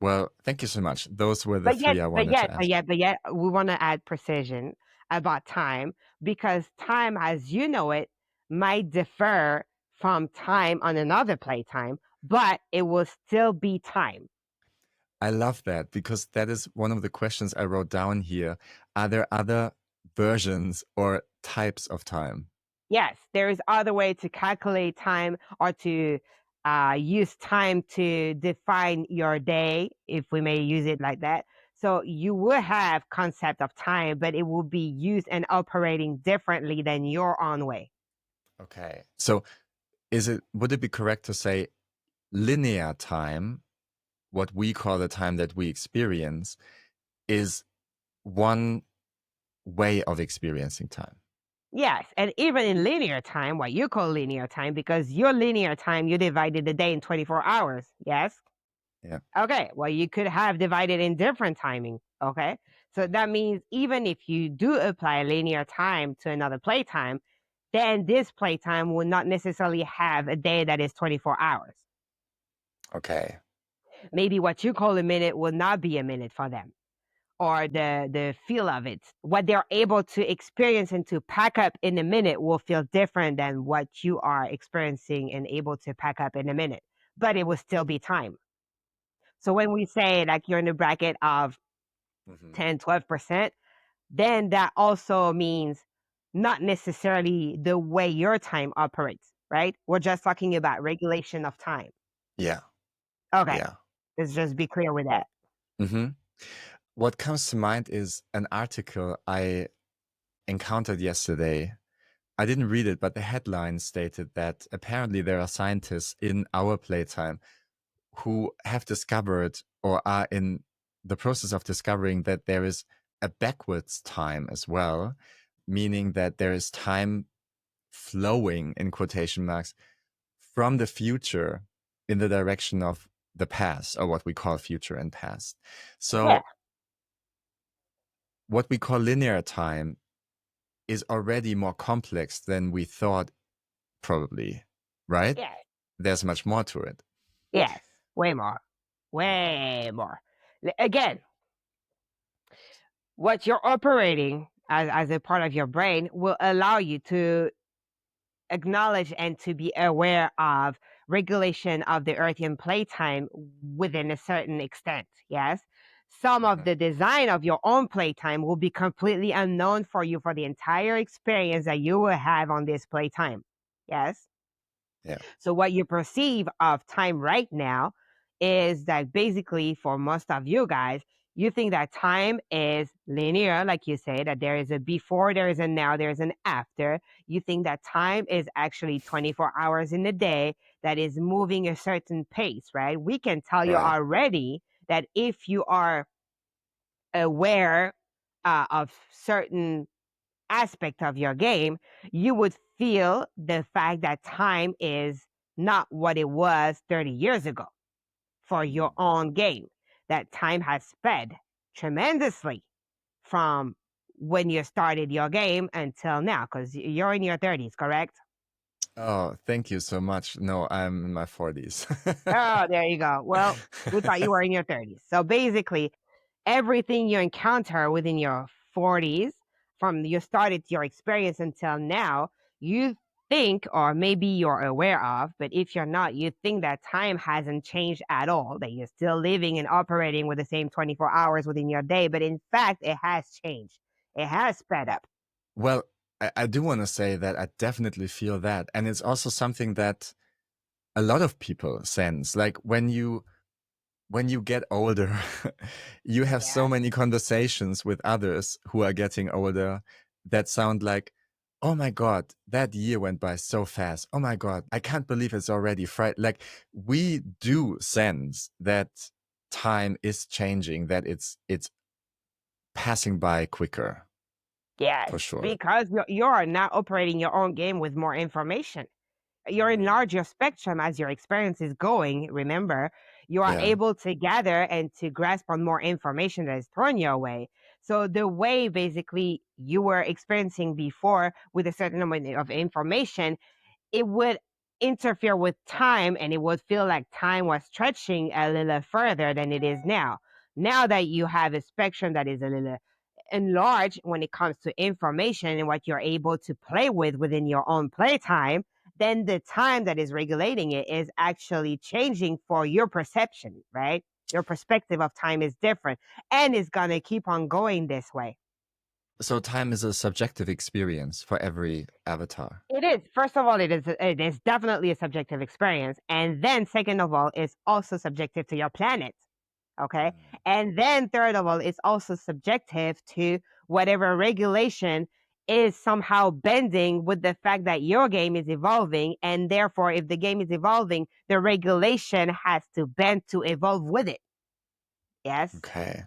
Well, thank you so much. Those were the three I wanted to ask. But yet, we want to add precision about time because time, as you know it, might differ from time on another playtime, but it will still be time. I love that because that is one of the questions I wrote down here. Are there other versions or types of time? Yes, there is other way to calculate time or to use time to define your day, if we may use it like that. So you will have concept of time, but it will be used and operating differently than your own way. Okay. So would it be correct to say linear time, what we call the time that we experience, is one way of experiencing time? Yes, and even in linear time, what you call linear time, because your linear time, you divided the day in 24 hours. Yes? Yeah. Okay, well, you could have divided in different timing. Okay, so that means even if you do apply linear time to another playtime, then this playtime will not necessarily have a day that is 24 hours. Okay. Maybe what you call a minute will not be a minute for them, or the feel of it. What they're able to experience and to pack up in a minute will feel different than what you are experiencing and able to pack up in a minute, but it will still be time. So when we say like you're in the bracket of 10, 12%, then that also means not necessarily the way your time operates, right? We're just talking about regulation of time. Yeah. Okay. Yeah. Let's just be clear with that. Mm-hmm. What comes to mind is an article I encountered yesterday. I didn't read it, but the headline stated that apparently there are scientists in our playtime who have discovered or are in the process of discovering that there is a backwards time as well, meaning that there is time flowing in quotation marks from the future in the direction of the past, or what we call future and past. So Yeah. what we call linear time is already more complex than we thought, probably, right? Yeah. There's much more to it. Yes. Way more. Way more. Again, what you're operating as a part of your brain will allow you to acknowledge and to be aware of regulation of the Earthian playtime within a certain extent. Yes. Some of the design of your own playtime will be completely unknown for you for the entire experience that you will have on this playtime. Yes. Yeah. So what you perceive of time right now is that basically for most of you guys, you think that time is linear, like you say, that there is a before, there is a now, there is an after. You think that time is actually 24 hours in a day that is moving a certain pace, right? We can tell you Right. already that if you are aware of certain aspect of your game, you would feel the fact that time is not what it was 30 years ago for your own game. That time has sped tremendously from when you started your game until now, because you're in your 30s, correct? Oh, thank you so much. No, I'm in my 40s. Oh, there you go. Well, we thought you were in your 30s. So basically, everything you encounter within your 40s, from you started your experience until now, you think, or maybe you're aware of, but if you're not, you think that time hasn't changed at all, that you're still living and operating with the same 24 hours within your day. But in fact, it has changed. It has sped up. Well, I do want to say that I definitely feel that. And it's also something that a lot of people sense. Like when you get older, you have so Yeah. many conversations with others who are getting older that sound like, oh my God, that year went by so fast. Oh my God, I can't believe it's already Friday. Like we do sense that time is changing, that it's passing by quicker, Yes, for sure. because you are now operating your own game with more information. You Mm. enlarge your spectrum as your experience is going. Remember, you are Yeah. able to gather and to grasp on more information that is thrown your way. So the way basically you were experiencing before with a certain amount of information, it would interfere with time, and it would feel like time was stretching a little further than it is now. Now that you have a spectrum that is a little enlarged when it comes to information and what you're able to play with within your own playtime, then the time that is regulating it is actually changing for your perception, right? Your perspective of time is different, and it's going to keep on going this way. So time is a subjective experience for every avatar. It is. First of all, it is definitely a subjective experience. And then second of all, it's also subjective to your planet. Okay. Mm. And then third of all, it's also subjective to whatever regulation is somehow bending with the fact that your game is evolving. And therefore, if the game is evolving, the regulation has to bend to evolve with it. Yes. Okay.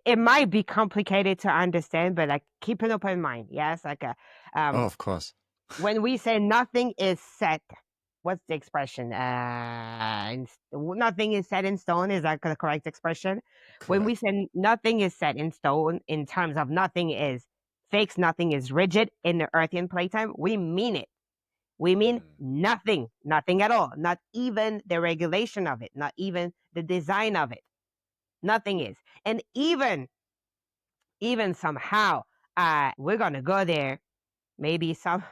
It might be complicated to understand, but like keep an open mind. Yes. Oh, of course. When we say nothing is set, what's the expression? Nothing is set in stone. Is that the correct expression? When we Correct. say nothing is set in stone, in terms of nothing is fixed, nothing is rigid in the Earthian playtime, we mean it. We mean Mm. nothing, nothing at all, not even the regulation of it, not even the design of it. Nothing is. And even somehow, we're gonna go there. Maybe some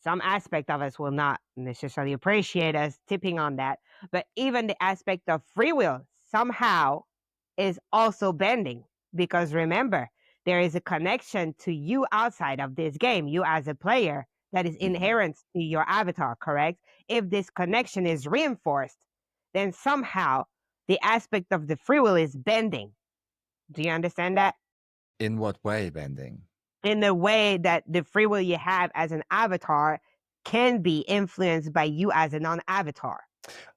aspect of us will not necessarily appreciate us tipping on that, but even the aspect of free will somehow is also bending, because remember, there is a connection to you outside of this game, you as a player, that is Mhm. inherent to your avatar, correct? If this connection is reinforced, then somehow the aspect of the free will is bending. Do you understand that? In what way bending? In the way that the free will you have as an avatar can be influenced by you as a non-avatar.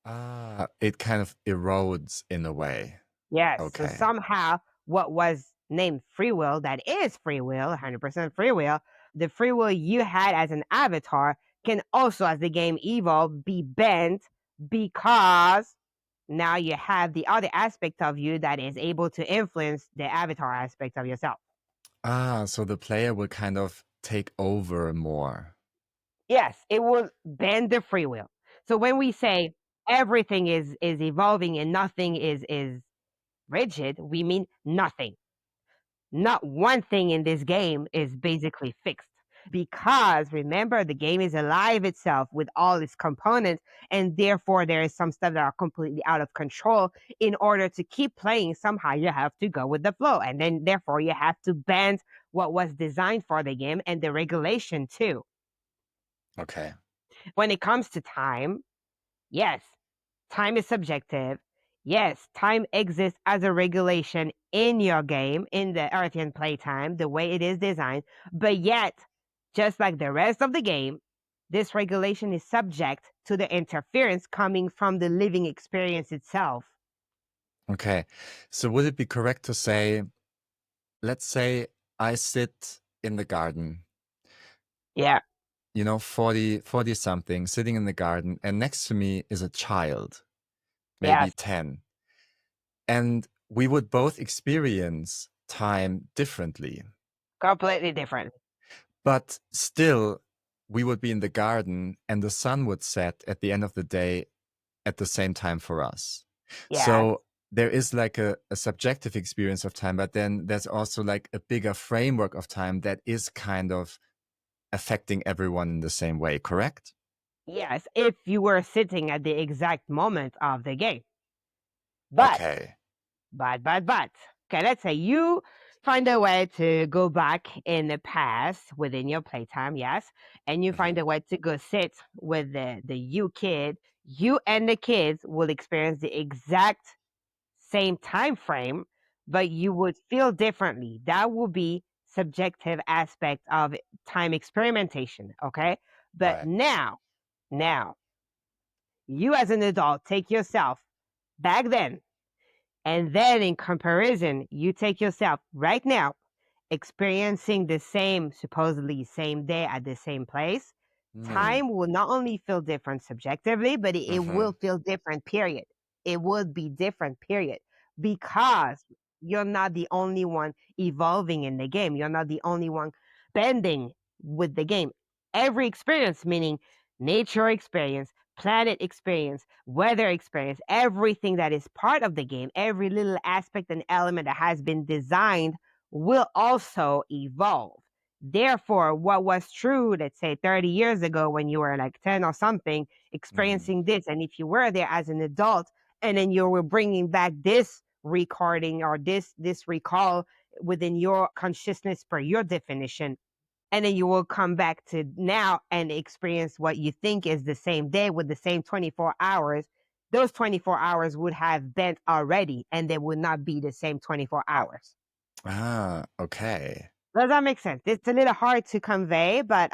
Ah, it kind of erodes in a way. Yes. So Okay. somehow what was named free will, that is free will, 100% free will, the free will you had as an avatar can also, as the game evolved, be bent because now you have the other aspect of you that is able to influence the avatar aspect of yourself. Ah, so the player will kind of take over more. Yes, it will bend the free will. So when we say everything is evolving and nothing is rigid, we mean nothing. Not one thing in this game is basically fixed. Because remember, the game is alive itself with all its components, and therefore there is some stuff that are completely out of control. In order to keep playing, somehow you have to go with the flow, and then therefore you have to bend what was designed for the game and the regulation too. Okay. When it comes to time, yes, time is subjective. Yes, time exists as a regulation in your game, in the Earthian playtime, the way it is designed. But yet, just like the rest of the game, this regulation is subject to the interference coming from the living experience itself. Okay. So would it be correct to say, let's say I sit in the garden, Yeah. 40 something, sitting in the garden, and next to me is a child, maybe Yes. 10. And we would both experience time differently. Completely different. But still, we would be in the garden and the sun would set at the end of the day at the same time for us. Yes. So there is like a subjective experience of time, but then there's also like a bigger framework of time that is kind of affecting everyone in the same way, correct? Yes, if you were sitting at the exact moment of the game. But, Okay. but, okay, let's say you find a way to go back in the past within your playtime, yes, and you find Mhm. a way to go sit with the you kid. You and the kids will experience the exact same time frame, but you would feel differently. That will be subjective aspect of time experimentation, okay? But Right. now, you as an adult take yourself back then, and then in comparison, you take yourself right now, experiencing the same, supposedly same day at the same place. Hmm. Time will not only feel different subjectively, but it will Mhm. feel different, period. It would be different, period. Because you're not the only one evolving in the game. You're not the only one bending with the game. Every experience, meaning nature experience, planet experience, weather experience, everything that is part of the game, every little aspect and element that has been designed will also evolve. Therefore, what was true, let's say 30 years ago when you were like 10 or something, Mhm. experiencing this, and if you were there as an adult and then you were bringing back this recording or this recall within your consciousness per your definition, and then you will come back to now and experience what you think is the same day with the same 24 hours. Those 24 hours would have bent already and they would not be the same 24 hours. Ah, okay. Does that make sense? It's a little hard to convey, but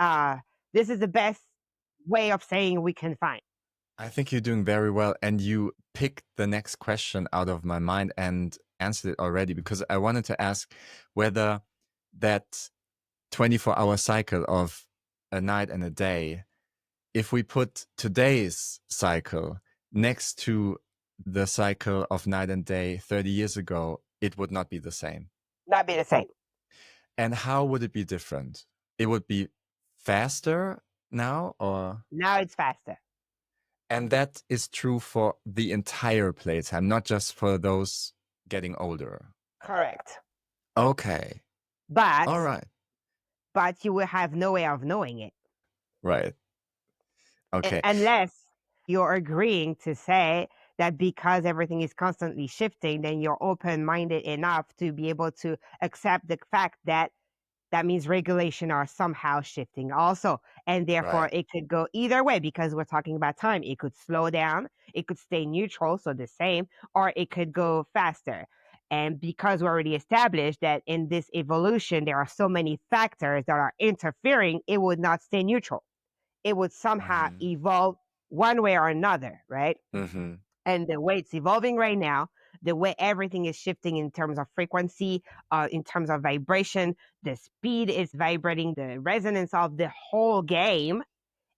this is the best way of saying we can find. I think you're doing very well, and you picked the next question out of my mind and answered it already, because I wanted to ask whether that 24-hour cycle of a night and a day, if we put today's cycle next to the cycle of night and day 30 years ago, it would not be the same. Not be the same. And how would it be different? It would be faster now, or? Now it's faster. And that is true for the entire playtime, not just for those getting older. Correct. Okay. But All right. you will have no way of knowing it. Right. Okay. Unless you're agreeing to say that because everything is constantly shifting, then you're open minded enough to be able to accept the fact that that means regulation are somehow shifting also. And therefore, Right. it could go either way because we're talking about time. It could slow down, it could stay neutral, so the same, or it could go faster. And because we already established that in this evolution, there are so many factors that are interfering, it would not stay neutral. It would somehow Mm-hmm. evolve one way or another, right? Mm-hmm. And the way it's evolving right now, the way everything is shifting in terms of frequency, in terms of vibration, the speed is vibrating, the resonance of the whole game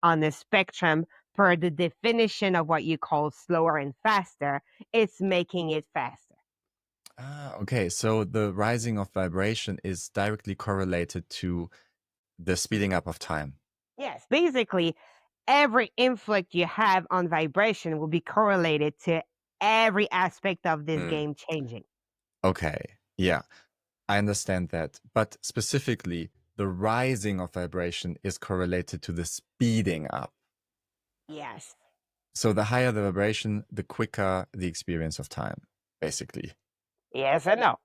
on the spectrum per the definition of what you call slower and faster, it's making it faster. Ah, okay. So the rising of vibration is directly correlated to the speeding up of time. Yes, basically, every inflict you have on vibration will be correlated to every aspect of this Mm. game changing. Okay. Yeah, I understand that. But specifically, the rising of vibration is correlated to the speeding up. Yes. So the higher the vibration, the quicker the experience of time, basically. Yes and no.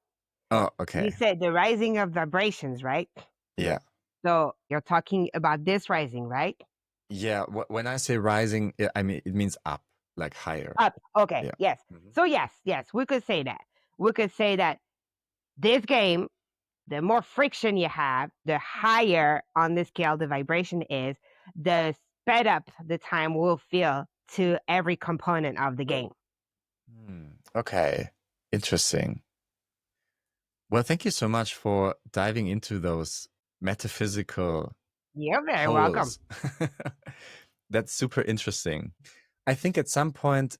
Oh, You okay. said the rising of vibrations, right? Yeah. So you're talking about this rising, right? Yeah. When I say rising, I mean, it means up, like higher. Up. Okay. Yeah. Yes. Mhm. So yes, we could say that. We could say that this game, the more friction you have, the higher on the scale the vibration is, the sped up the time will feel to every component of the game. Okay. Interesting. Well, thank you so much for diving into those metaphysical You're very welcome. holes. That's super interesting. I think at some point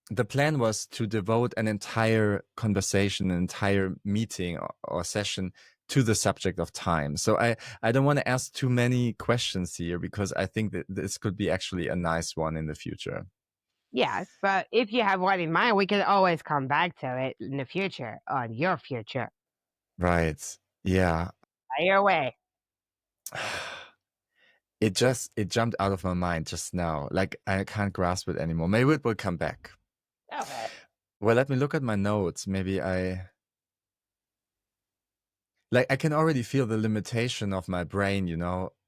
the plan was to devote an entire conversation, an entire meeting or session to the subject of time. So I don't want to ask too many questions here, because I think that this could be actually a nice one in the future. Yes, but if you have one in mind, we can always come back to it in the future, on your future. Right. Yeah. Fire away. It jumped out of my mind just now. Like I can't grasp it anymore. Maybe it will come back. Okay. Well, let me look at my notes. Maybe I can already feel the limitation of my brain,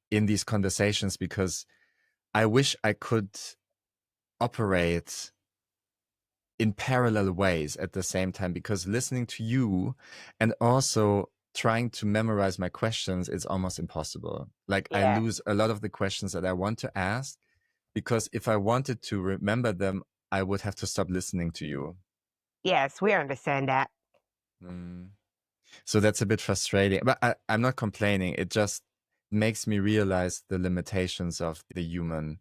in these conversations, because I wish I could operate in parallel ways at the same time, because listening to you and also trying to memorize my questions is almost impossible. Like I Yeah. lose a lot of the questions that I want to ask, because if I wanted to remember them, I would have to stop listening to you. Yes, we understand that. Mm. So that's a bit frustrating, but I'm not complaining. It just makes me realize the limitations of the human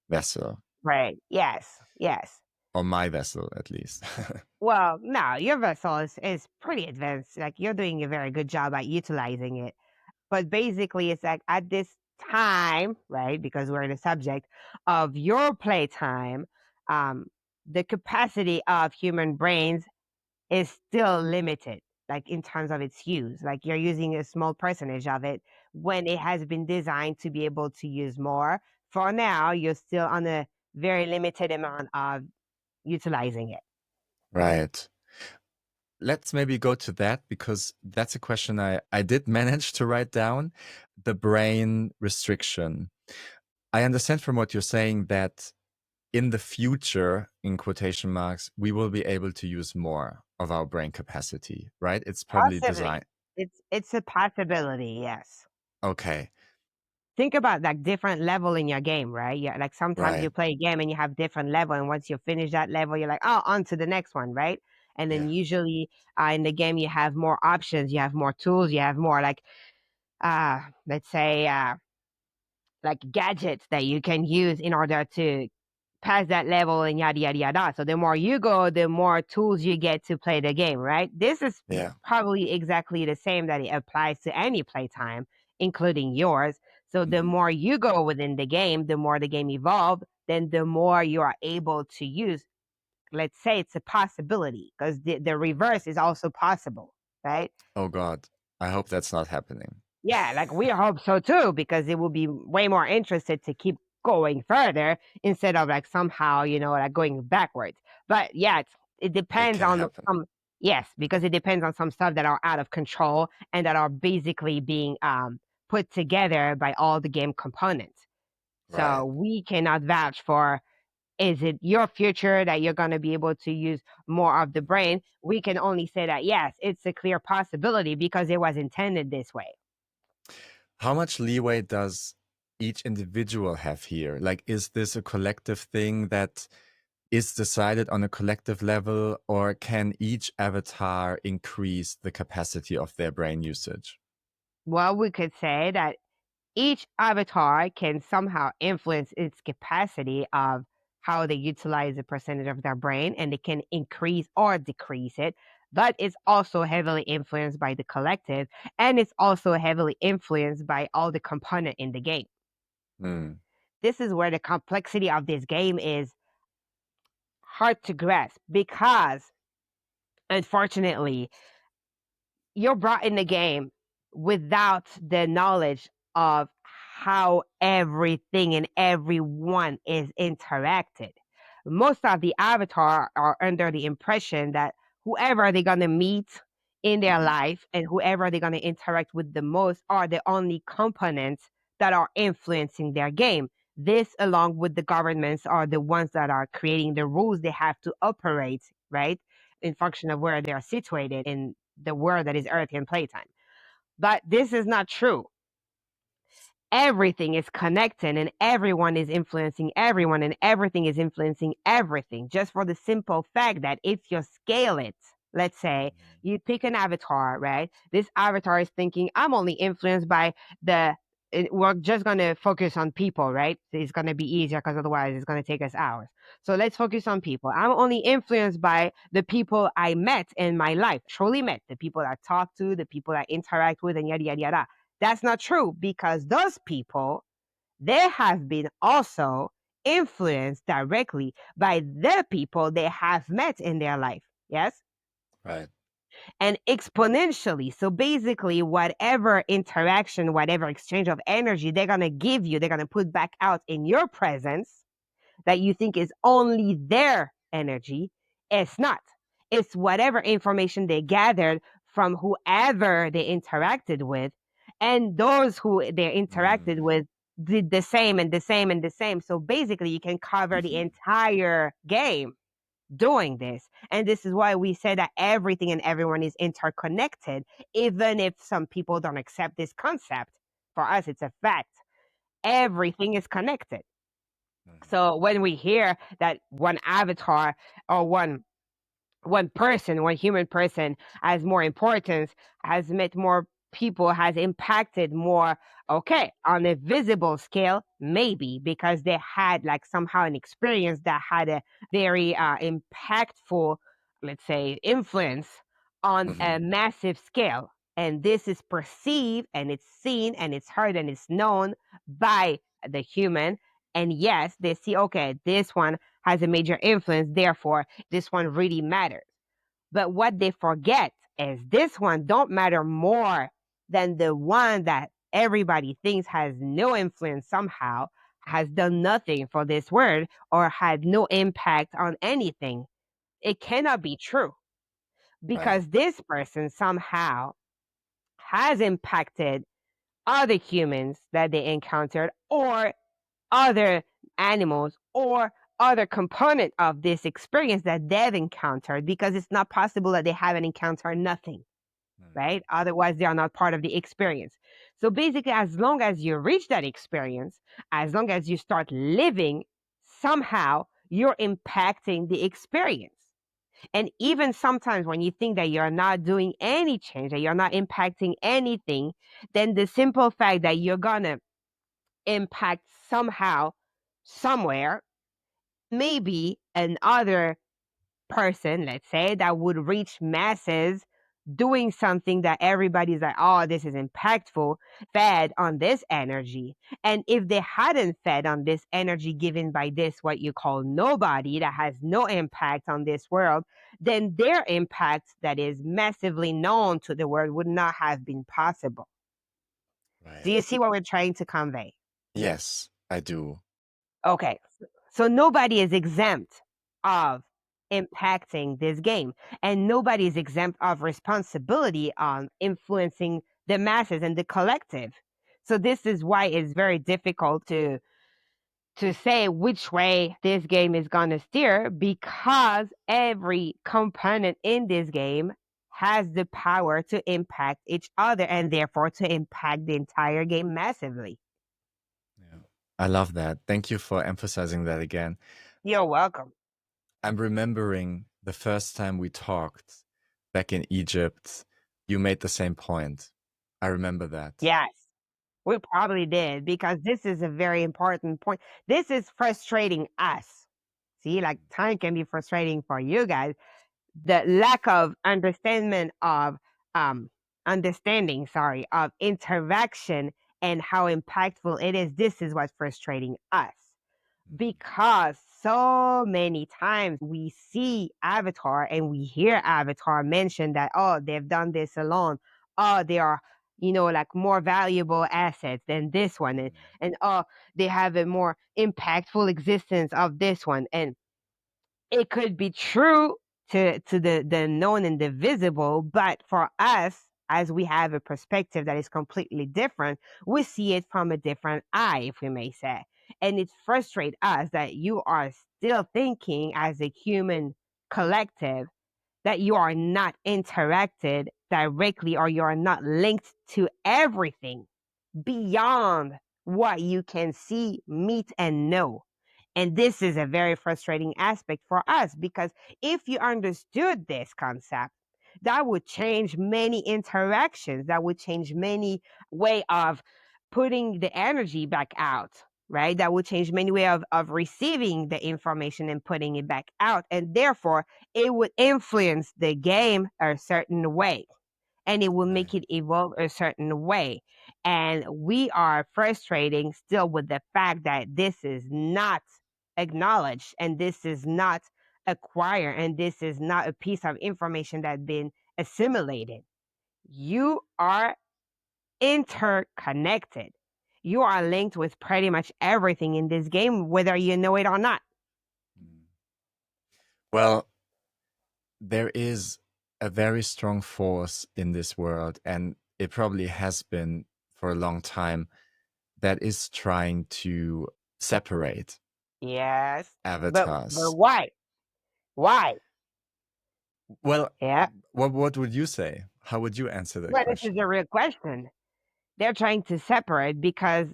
vessel, Right. Yes. Yes. or my vessel at least. Well, no, your vessel is pretty advanced. Like you're doing a very good job at utilizing it. But basically, it's like at this time, right? Because we're in the subject of your playtime, um, the capacity of human brains is still limited, like in terms of its use. Like you're using a small percentage of it when it has been designed to be able to use more. For now, you're still on a very limited amount of utilizing it. Right. Let's maybe go to that, because that's a question I did manage to write down. The brain restriction. I understand from what you're saying that in the future, in quotation marks, we will be able to use more of our brain capacity, right? It's probably Possibly. designed. It's a possibility, yes. Okay, Think about like different level in your game, right? Yeah, like sometimes right. you play a game and you have different level, and once you finish that level, you're like, oh, on to the next one, right? And then Yeah. usually in the game you have more options, you have more tools, you have more like let's say like gadgets that you can use in order to pass that level and yada yada yada. So the more you go, the more tools you get to play the game, right? This is Yeah. probably exactly the same that it applies to any playtime, including yours. So the Mhm. more you go within the game, the more the game evolves, then the more you are able to use. Let's say it's a possibility because the reverse is also possible, right? Oh God, I hope that's not happening. Yeah, like we hope so too, because it will be way more interested to keep going further instead of like somehow, like going backwards. But yeah, it It depends can on happen. some, yes, because it depends on some stuff that are out of control and that are basically being put together by all the game components. Right. So we cannot vouch for is it your future that you're going to be able to use more of the brain. We can only say that yes, it's a clear possibility because it was intended this way. How much leeway does each individual have here? Like, is this a collective thing that is decided on a collective level, or can each avatar increase the capacity of their brain usage? Well, we could say that each avatar can somehow influence its capacity of how they utilize a percentage of their brain, and they can increase or decrease it. But it's also heavily influenced by the collective, and it's also heavily influenced by all the component in the game. Hmm. This is where the complexity of this game is hard to grasp because, unfortunately, you're brought in the game without the knowledge of how everything and everyone is interacted. Most of the avatar are under the impression that whoever they're gonna meet in their Mhm. life and whoever they're gonna interact with the most are the only components that are influencing their game. This, along with the governments, are the ones that are creating the rules they have to operate, right? In function of where they are situated in the world that is Earthian Playtime. But this is not true. Everything is connected and everyone is influencing everyone and everything is influencing everything, just for the simple fact that if you scale it, let's say you pick an avatar, right? This avatar is thinking, I'm only influenced by we're just going to focus on people, right? It's going to be easier because otherwise it's going to take us hours. So let's focus on people. I'm only influenced by the people I met in my life, truly met, the people I talk to, the people I interact with, and yada, yada, yada. That's not true because those people, they have been also influenced directly by the people they have met in their life. Yes? Right. and exponentially. So basically, whatever interaction, whatever exchange of energy they're going to give you, they're going to put back out in your presence that you think is only their energy. It's not. It's whatever information they gathered from whoever they interacted with. And those who they interacted Mm. with did the same and the same and the same. So basically, you can cover the Mhm. entire game doing this. And this is why we say that everything and everyone is interconnected, even if some people don't accept this concept. For us, it's a fact. Everything is connected. Mhm. So when we hear that one avatar or one person, one human person has more importance, has met more people, has impacted more. Okay, on a visible scale, maybe because they had like somehow an experience that had a very impactful, let's say, influence on a Mhm. massive scale. And this is perceived and it's seen and it's heard and it's known by the human. And yes, they see, okay, this one has a major influence, therefore, this one really matters. But what they forget is this one don't matter more than the one that everybody thinks has no influence somehow, has done nothing for this world, or had no impact on anything. It cannot be true Right. because this person somehow has impacted other humans that they encountered or other animals or other component of this experience that they've encountered, because it's not possible that they haven't encountered nothing, Mm. right? Otherwise, they are not part of the experience. So basically, as long as you reach that experience, as long as you start living, somehow you're impacting the experience. And even sometimes when you think that you're not doing any change, that you're not impacting anything, then the simple fact that you're gonna impact somehow, somewhere, maybe another person, let's say, that would reach masses doing something that everybody's like, oh, this is impactful, fed on this energy. And if they hadn't fed on this energy given by this, what you call nobody, that has no impact on this world, then their impact that is massively known to the world would not have been possible. Do Right. you see what we're trying to convey? Yes, I do. Okay. So nobody is exempt of impacting this game, and nobody is exempt of responsibility on influencing the masses and the collective. So this is why it's very difficult to say which way this game is going to steer, because every component in this game has the power to impact each other and therefore to impact the entire game massively. Yeah. I love that. Thank you for emphasizing that again. You're welcome. I'm remembering the first time we talked back in Egypt. You made the same point. I remember that. Yes. We probably did, because this is a very important point. This is frustrating us. See, like Mhm. time can be frustrating for you guys. The lack of um understanding, sorry, of interaction and how impactful it is. This is what's frustrating us, Mhm. because so many times we see Avatar and we hear Avatar mention that, oh, they've done this alone. Oh, they are, like more valuable assets than this one. And oh, they have a more impactful existence of this one. And it could be true to the known and the visible, but for us, as we have a perspective that is completely different, we see it from a different eye, if we may say. And it frustrates us that you are still thinking as a human collective that you are not interacted directly, or you are not linked to everything beyond what you can see, meet, and know. And this is a very frustrating aspect for us, because if you understood this concept, that would change many interactions, that would change many way of putting the energy back out, right? That would change many way of receiving the information and putting it back out. And therefore, it would influence the game a certain way, and it will make Right. it evolve a certain way. And we are frustrating still with the fact that this is not acknowledged, and this is not acquired, and this is not a piece of information that been assimilated. You are interconnected. You are linked with pretty much everything in this game, whether you know it or not. Mm. Well, there is a very strong force in this world, and it probably has been for a long time, that is trying to separate Yes. But avatars. why? Why? Well, Yeah. what would you say? How would you answer that Well, this is a question? real question. They're trying to separate because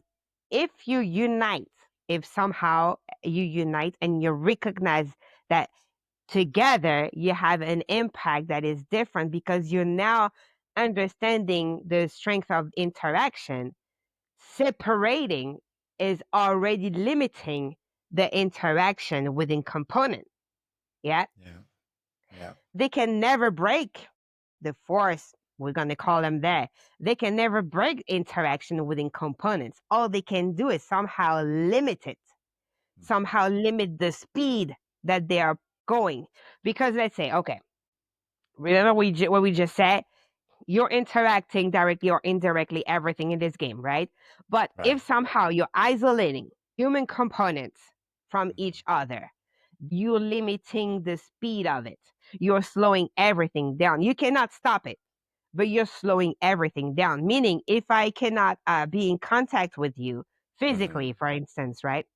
if you unite, if somehow you unite and you recognize that together you have an impact that is different because you're now understanding the strength of interaction, separating is already limiting the interaction within components. Yeah. Yeah, yeah. They can never break the force. We're going to call them there. They can never break interaction within components. All they can do is somehow limit it, Mhm. somehow limit the speed that they are going. Because let's say, okay, remember what we just said? You're interacting directly or indirectly everything in this game, right? But Right. if somehow you're isolating human components from Mhm. each other, you're limiting the speed of it. You're slowing everything down. You cannot stop it, but you're slowing everything down. Meaning, if I cannot be in contact with you Mhm. physically, for instance, right?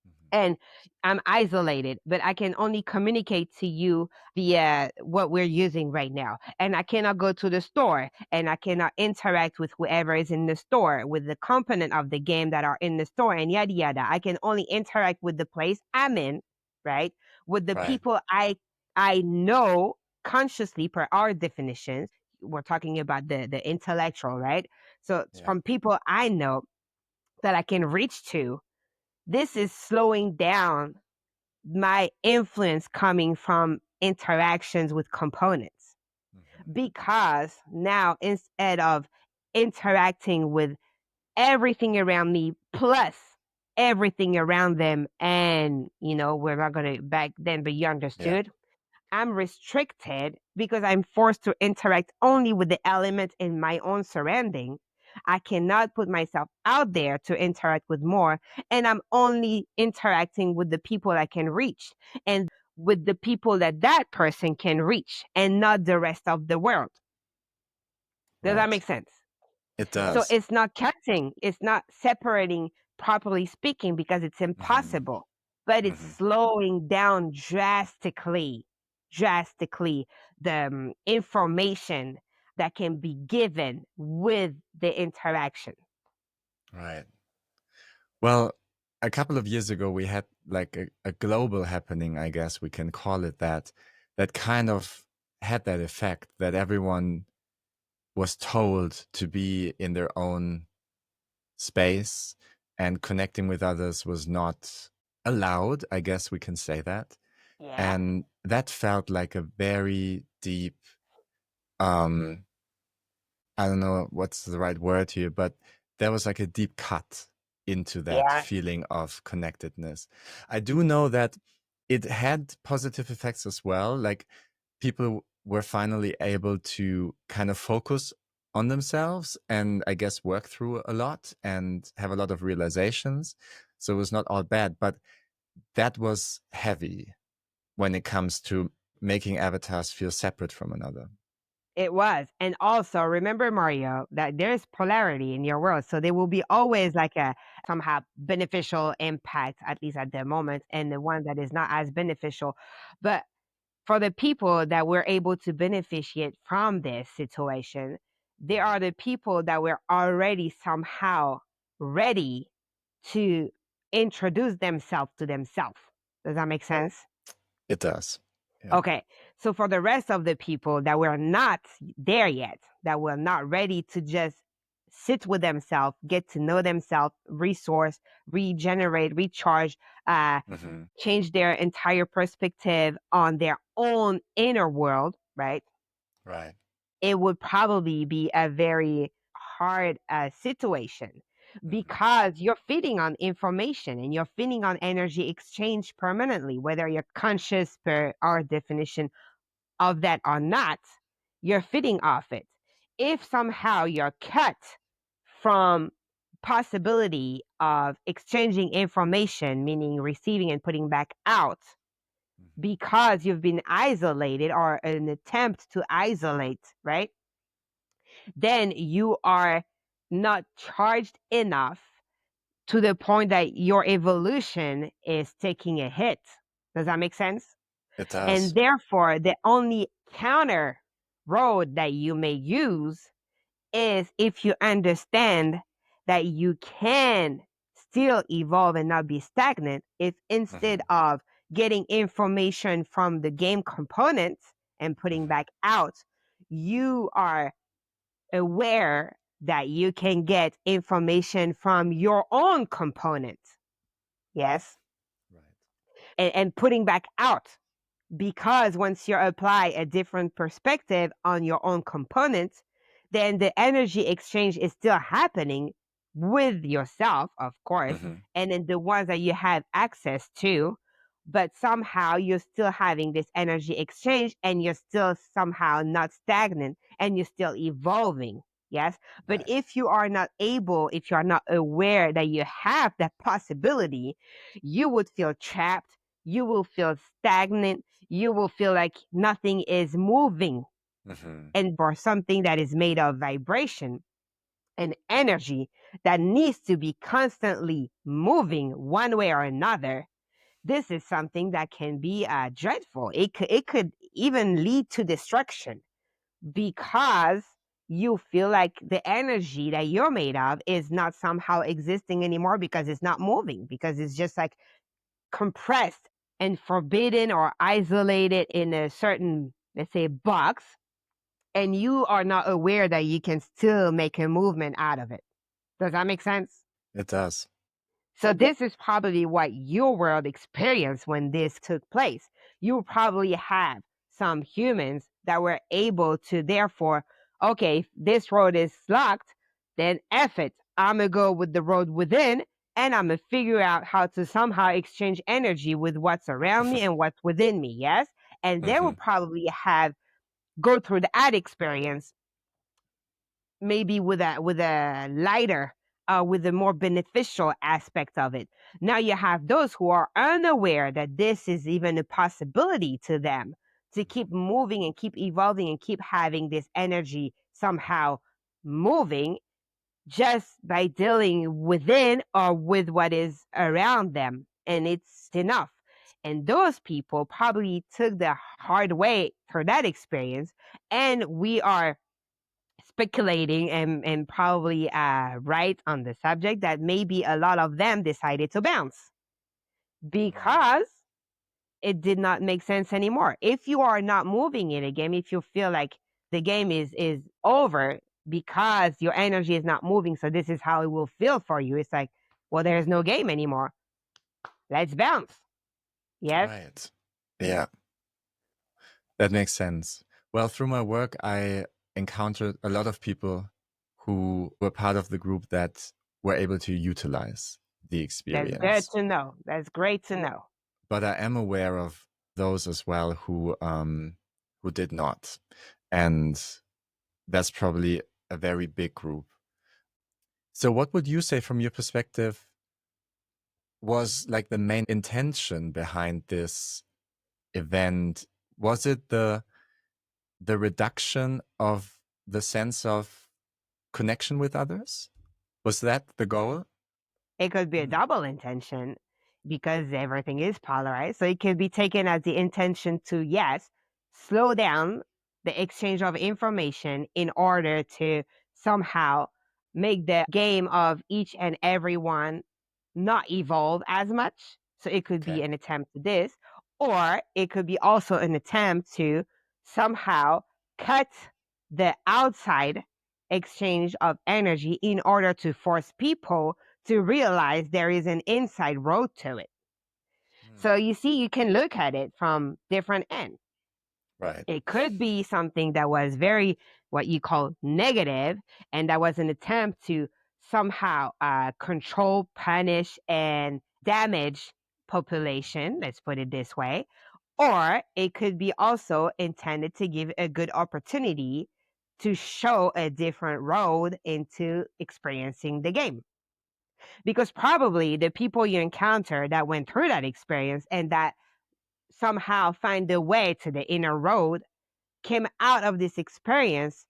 Mhm. And I'm isolated, but I can only communicate to you via what we're using right now. And I cannot go to the store and I cannot interact with whoever is in the store, with the component of the game that are in the store, and yada yada. I can only interact with the place I'm in, right? With the Right. people I know consciously per our definitions. We're talking about the intellectual, right? So it's Yeah. from people I know that I can reach to. This is slowing down my influence coming from interactions with components Mhm. because now instead of interacting with everything around me plus everything around them, and we're not going to back then be Yeah. understood, I'm restricted because I'm forced to interact only with the elements in my own surrounding. I cannot put myself out there to interact with more. And I'm only interacting with the people I can reach and with the people that that person can reach and not the rest of the world. Does that Right. make sense? It So does. it's not cutting, it's not separating, properly speaking, because it's Mhm. impossible, but it's Mhm. slowing down drastically the information that can be given with the interaction. Right. Well, a couple of years ago, we had like a global happening, I guess we can call it that, that kind of had that effect that everyone was told to be in their own space and connecting with others was not allowed. I guess we can say that. Yeah. And that felt like a very deep, um, I don't know what's the right word here, but there was like a deep cut into that Yeah. feeling of connectedness. I do know that it had positive effects as well. Like people were finally able to kind of focus on themselves and I guess work through a lot and have a lot of realizations. So it was not all bad, but that was heavy when it comes to making avatars feel separate from another. It was. And also remember, Mario, that there's polarity in your world. So there will be always like a somehow beneficial impact, at least at the moment, and the one that is not as beneficial. But for the people that were able to beneficiate from this situation, they Mhm. are the people that were already somehow ready to introduce themselves to themselves. Does that make sense? It does. Yeah. Okay. So for the rest of the people that were not there yet, that were not ready to just sit with themselves, get to know themselves, resource, regenerate, recharge, Hmm. change their entire perspective on their own inner world, right? Right. It would probably be a very hard situation Hmm. because you're feeding on information and you're feeding on energy exchange permanently, whether you're conscious per our definition of that or not. you're feeding off it. If somehow you're cut from possibility of exchanging information, meaning receiving and putting back out, because you've been isolated or an attempt to isolate, right? Then you are not charged enough to the point that your evolution is taking a hit. Does that make sense? It does. And therefore, the only counter road that you may use is if you understand that you can still evolve and not be stagnant, if instead of getting information from the game components and putting back out, you are aware that you can get information from your own components. Yes. Right. And putting back out, because once you apply a different perspective on your own components, then the energy exchange is still happening with yourself, of course, and then the ones that you have access to, but somehow you're still having this energy exchange and you're still somehow not stagnant and you're still evolving. Yes. But Right. if you are not able, if you are not aware that you have that possibility, you would feel trapped. You will feel stagnant. You will feel like nothing is moving. And for something that is made of vibration and energy that needs to be constantly moving one way or another, this is something that can be dreadful. It could even lead to destruction, because you feel like the energy that you're made of is not somehow existing anymore, because it's not moving, because it's just like compressed and forbidden or isolated in a certain, let's say, box, and you are not aware that you can still make a movement out of it. Does that make sense? It does. So this is probably what your world experienced when this took place. You probably have some humans that were able to, therefore, okay, if this road is locked, then F it. I'm going to go with the road within, and I'm going to figure out how to somehow exchange energy with what's around me and what's within me. Yes. And they will probably go through that experience maybe with a lighter, with a more beneficial aspect of it. Now you have those who are unaware that this is even a possibility to them, to keep moving and keep evolving and keep having this energy somehow moving, just by dealing within or with what is around them, and it's enough. And those people probably took the hard way for that experience, and we are speculating and probably right on the subject that maybe a lot of them decided to bounce because it did not make sense anymore. If you are not moving in a game, if you feel like the game is over because your energy is not moving, so this is how it will feel for you. It's like, well, there's no game anymore. Let's bounce. Yes. Right. Yeah. That makes sense. Well, through my work, I encountered a lot of people who were part of the group that were able to utilize the experience. That's good to know. That's great to know. But I am aware of those as well who did not, and that's probably a very big group. So, what would you say from your perspective was like the main intention behind this event? Was it the reduction of the sense of connection with others? Was that the goal? It could be a double intention, because everything is polarized. So it could be taken as the intention to, yes, slow down the exchange of information in order to somehow make the game of each and every one not evolve as much. So it could be an attempt to this, or it could be also an attempt to somehow cut the outside exchange of energy in order to force people to realize there is an inside road to it. So you see, you can look at it from different ends. Right. It could be something that was very, what you call, negative, and that was an attempt to somehow control, punish, and damage population, let's put it this way. Or it could be also intended to give a good opportunity to show a different road into experiencing the game. Because probably the people you encounter that went through that experience and that somehow find their way to the inner road came out of this experience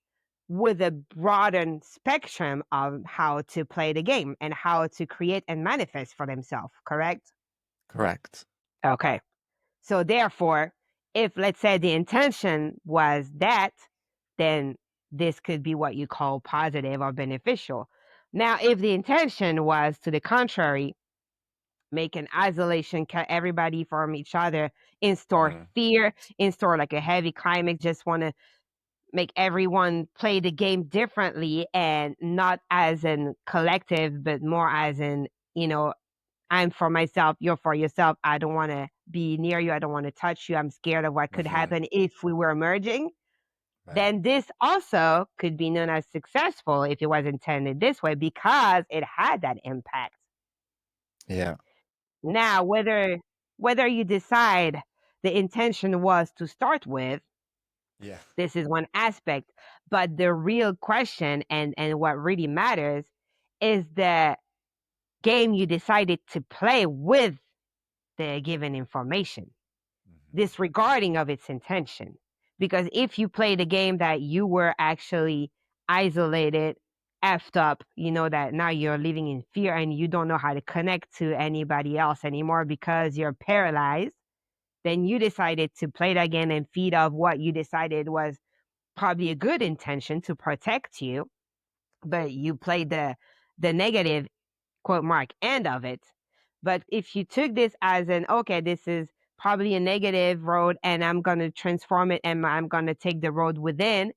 with a broadened spectrum of how to play the game and how to create and manifest for themselves, correct? Correct. Okay. So therefore, if let's say the intention was that, then this could be what you call positive or beneficial. Now, if the intention was to the contrary, make an isolation, cut everybody from each other, install fear, install like a heavy climate, just want to make everyone play the game differently and not as an collective, but more as an, I'm for myself, you're for yourself. I don't want to be near you. I don't want to touch you. I'm scared of what could happen if we were merging. Right. Then this also could be known as successful if it was intended this way because it had that impact. Yeah. Now, whether you decide the intention was to start with, Yeah. this is one aspect. But the real question and what really matters is the game you decided to play with the given information, disregarding of its intention. Because if you played a game that you were actually isolated, effed up, you know that now you're living in fear and you don't know how to connect to anybody else anymore because you're paralyzed, then you decided to play that game and feed off what you decided was probably a good intention to protect you, but you played the negative quote mark end of it. But if you took this as an okay, this is probably a negative road and I'm going to transform it and I'm going to take the road within,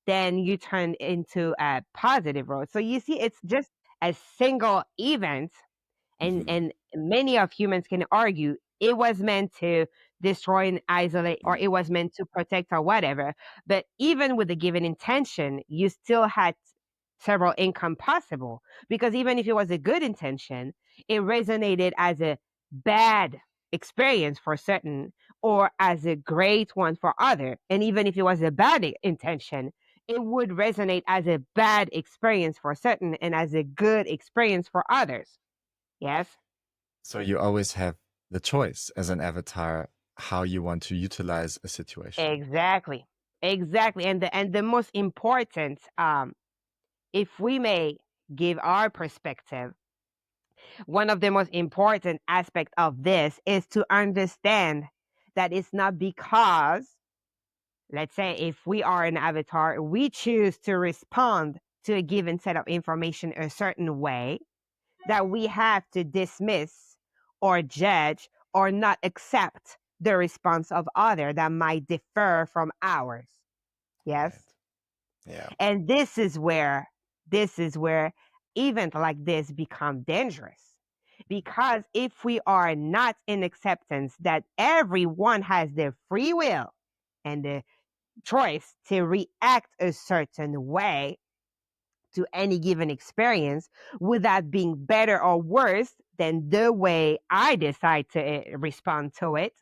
then you turn into a positive road. So you see, it's just a single event. And many of humans can argue it was meant to destroy and isolate, or it was meant to protect, or whatever. But even with the given intention, you still had several income possible, because even if it was a good intention, it resonated as a bad experience for certain or as a great one for other. And even if it was a bad intention, it would resonate as a bad experience for certain and as a good experience for others. Yes. So you always have the choice as an avatar how you want to utilize a situation. Exactly. Exactly. And the most important, if we may give our perspective, one of the most important aspects of this is to understand that it's not because, let's say, if we are an avatar, we choose to respond to a given set of information a certain way, that we have to dismiss or judge or not accept the response of other that might differ from ours. Yes. Right. Yeah. And this is where events like this become dangerous. Because if we are not in acceptance that everyone has their free will and the choice to react a certain way to any given experience without being better or worse than the way I decide to respond to it,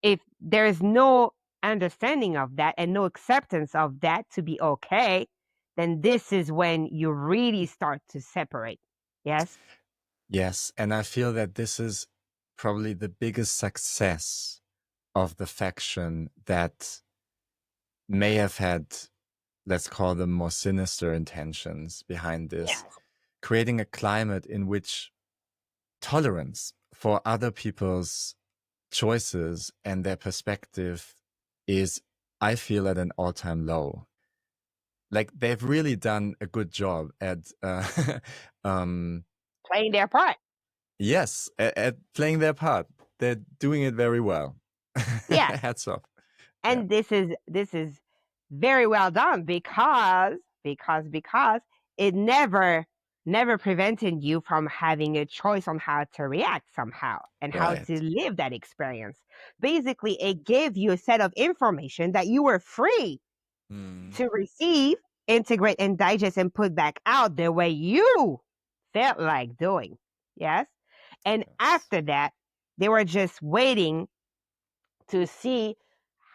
if there's no understanding of that and no acceptance of that to be okay, then this is when you really start to separate. Yes? Yes. And I feel that this is probably the biggest success of the faction that may have had, let's call them more sinister intentions behind this, Yes. creating a climate in which tolerance for other people's choices and their perspective is, I feel, at an all-time low. Like, they've really done a good job at Playing their part. yes, at playing their part. They're doing it very well. Yes. Hats off. And this is very well done because it never prevented you from having a choice on how to react somehow and how Right. to live that experience. Basically, it gave you a set of information that you were free to receive, integrate, and digest and put back out the way you felt like doing. Yes. And Yes. after that, they were just waiting to see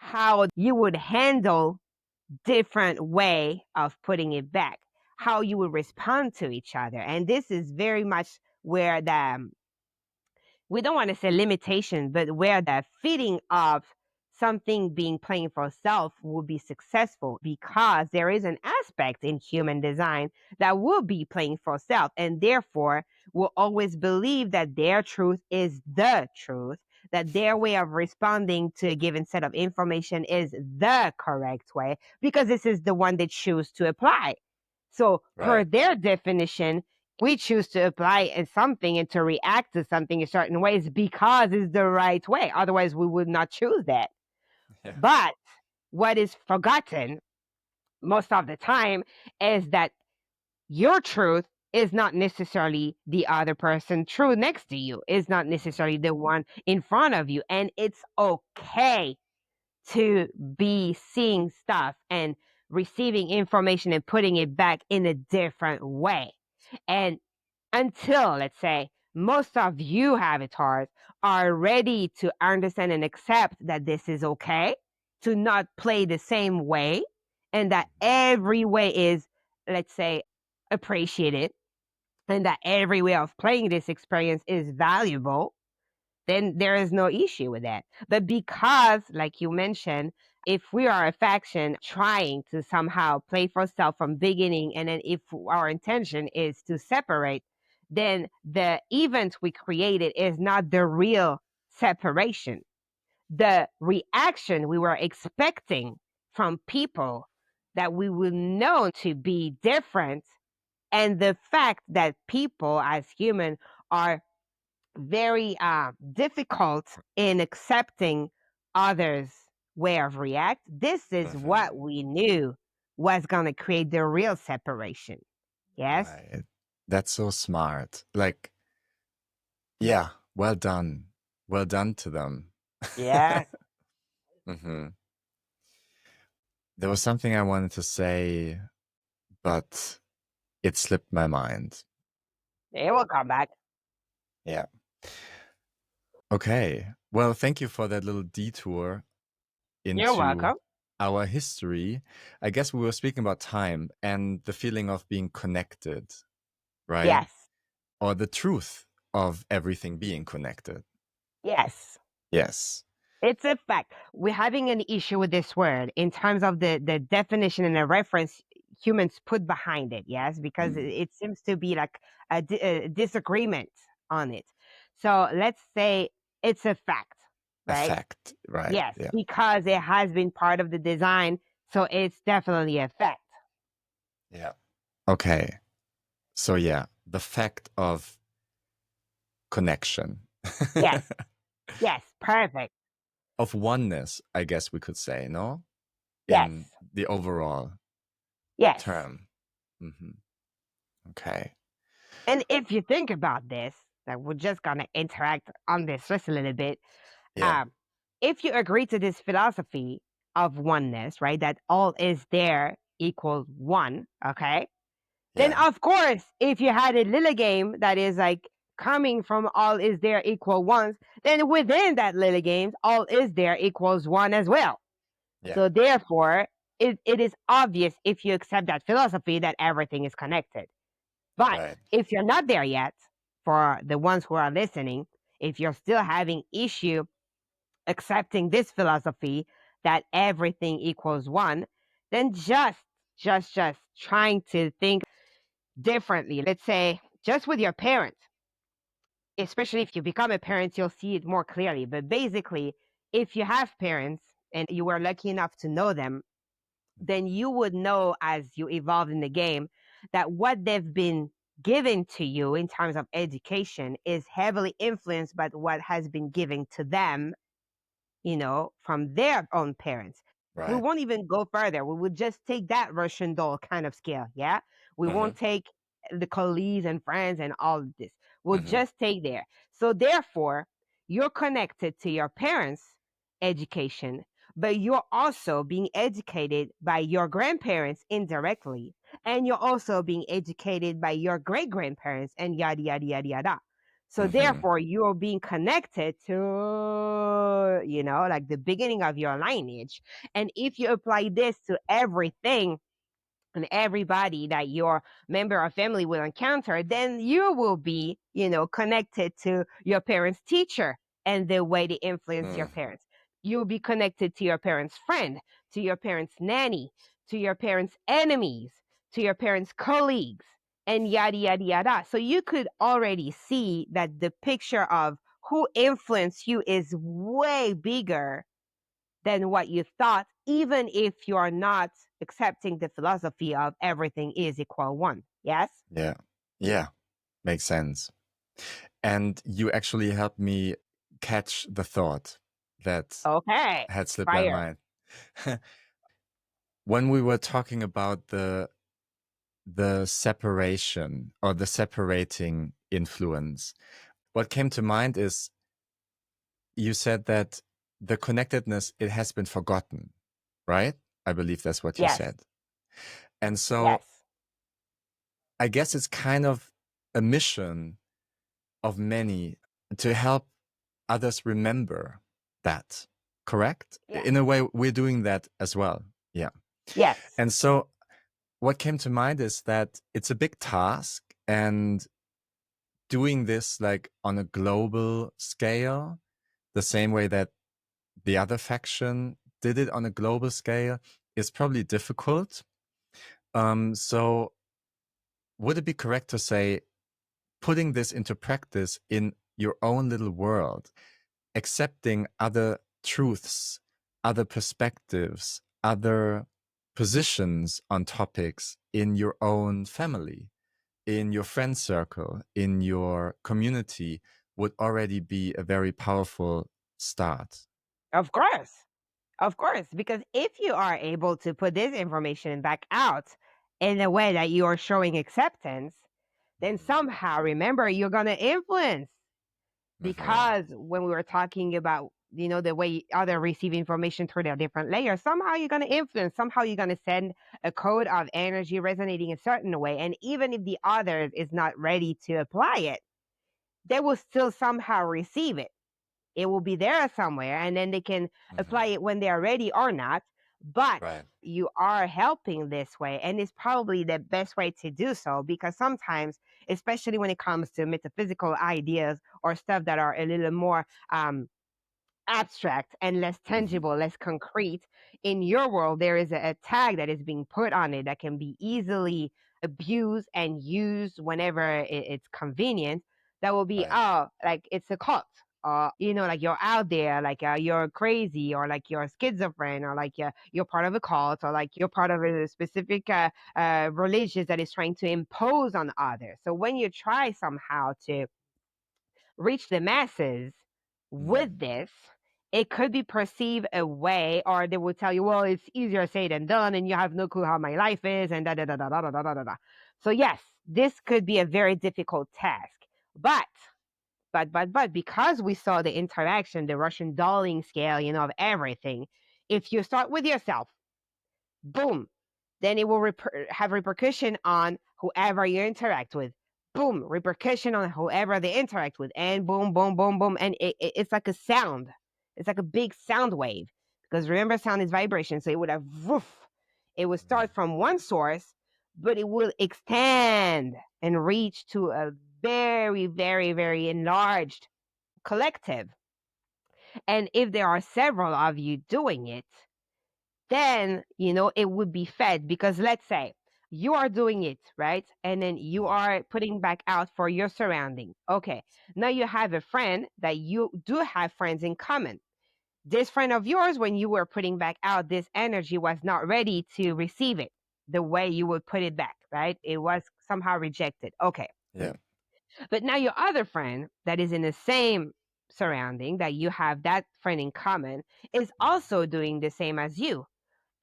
how you would handle different way of putting it back, how you would respond to each other. And this is very much where the we don't want to say limitation, but where the fitting of something being playing for self will be successful, because there is an aspect in human design that will be playing for self, and therefore will always believe that their truth is the truth, that their way of responding to a given set of information is the correct way, because this is the one they choose to apply. So per Right. their definition, we choose to apply something and to react to something in certain ways because it's the right way. Otherwise, we would not choose that. Yeah. But what is forgotten most of the time is that your truth is not necessarily the other person truth next to you, is not necessarily the one in front of you. And it's okay to be seeing stuff and receiving information and putting it back in a different way. And until, let's say, most of you avatars are ready to understand and accept that this is okay, to not play the same way, and that every way is, let's say, appreciated, and that every way of playing this experience is valuable, then there is no issue with that. But because, like you mentioned, if we are a faction trying to somehow play for self from beginning, and then if our intention is to separate, then the event we created is not the real separation. The reaction we were expecting from people that we will know to be different, and the fact that people as human are very difficult in accepting others' way of react. This is Mm-hmm. what we knew was going to create the real separation. Yes? Right. That's so smart. Like, yeah, well done. Well done to them. Yes. hmm There was something I wanted to say, but it slipped my mind. It will come back. Yeah. Okay. Well, thank you for that little detour You're into welcome. our history. I guess we were speaking about time and the feeling of being connected, right? Yes. Or the truth of everything being connected. Yes. Yes. It's a fact. We're having an issue with this word in terms of the definition and the reference humans put behind it. Yes, because Mm. it seems to be like a disagreement on it. So let's say it's a fact, right? Effect, right? Yes, Yeah. because it has been part of the design, so it's definitely a fact. Yeah. Okay. So yeah, the fact of connection. Yes, yes, perfect. Of oneness, I guess we could say, no? Yes, In the overall yes. term. hmm Okay. And if you think about this, that we're just gonna interact on this just a little bit. Yeah. Um, if you agree to this philosophy of oneness, right, that all is there equals one, okay, then Yeah. of course, if you had a little game that is like coming from all is there equal ones, then within that little game, all is there equals one as well. Yeah. So therefore, it is obvious if you accept that philosophy that everything is connected. But Right. if you're not there yet, for the ones who are listening, if you're still having issue accepting this philosophy that everything equals one, then just trying to think differently. Let's say just with your parents, especially if you become a parent, you'll see it more clearly. But basically, if you have parents and you were lucky enough to know them, then you would know as you evolve in the game that what they've been given to you in terms of education is heavily influenced by what has been given to them, from their own parents. We Right. won't even go further. We would just take that Russian doll kind of scale. Yeah. We hmm won't take the colleagues and friends and all of this. We'll hmm just take there. So therefore, you're connected to your parents' education, but you're also being educated by your grandparents indirectly. And you're also being educated by your great grandparents and yada, yada, yada, yada. So therefore, you are being connected to, like the beginning of your lineage. And if you apply this to everything and everybody that your member of family will encounter, then you will be, connected to your parents' teacher and the way they influence your parents. You'll be connected to your parents' friend, to your parents' nanny, to your parents' enemies, to your parents' colleagues, and yada, yada, yada. So you could already see that the picture of who influenced you is way bigger than what you thought, even if you are not accepting the philosophy of everything is equal one. Yes? Yeah. Yeah. Makes sense. And you actually helped me catch the thought that Okay. had slipped my Fire. mind. When we were talking about the separation or the separating influence, what came to mind is you said that the connectedness, it has been forgotten, right? I believe that's what you Yes. said. And so Yes. I guess it's kind of a mission of many to help others remember that, correct? Yes. In a way, we're doing that as well. Yeah. Yes. And so what came to mind is that it's a big task, and doing this like on a global scale, the same way that the other faction did it on a global scale, is probably difficult. So would it be correct to say putting this into practice in your own little world, accepting other truths, other perspectives, other positions on topics in your own family, in your friend circle, in your community, would already be a very powerful start? Of course. Of course. Because if you are able to put this information back out in a way that you are showing acceptance, then somehow remember you're going to influence. Because when we were talking about the way other receive information through their different layers, somehow you're going to influence, somehow you're going to send a code of energy resonating a certain way, and even if the other is not ready to apply it, they will still somehow receive it. It will be there somewhere, and then they can apply it when they are ready or not. But Right. you are helping this way, and it's probably the best way to do so, because sometimes, especially when it comes to metaphysical ideas or stuff that are a little more abstract and less tangible, less concrete, in your world, there is a tag that is being put on it that can be easily abused and used whenever it's convenient. That will be, Right. like it's a cult. Like you're out there, like you're crazy, or like you're schizophrenic, or like you're part of a cult, or like you're part of a specific religion that is trying to impose on others. So when you try somehow to reach the masses with this, it could be perceived a way, or they will tell you, well, it's easier said than done, and you have no clue how my life is, and da da da da da da da da da. So yes, this could be a very difficult task, but because we saw the interaction, the Russian dolling scale, of everything. If you start with yourself, boom, then it will have repercussion on whoever you interact with. Boom, repercussion on whoever they interact with, and boom, boom, boom, boom, and it's like a sound. It's like a big sound wave, because remember, sound is vibration, so it would have woof. It would start from one source, but it will extend and reach to a very, very, very enlarged collective. And if there are several of you doing it, then it would be fed, because let's say you are doing it right, and then you are putting back out for your surrounding. Okay, now you have a friend that you do have friends in common. This friend of yours, when you were putting back out this energy, was not ready to receive it the way you would put it back, right? It was somehow rejected. Okay, Yeah. but now your other friend that is in the same surrounding, that you have that friend in common, is also doing the same as you,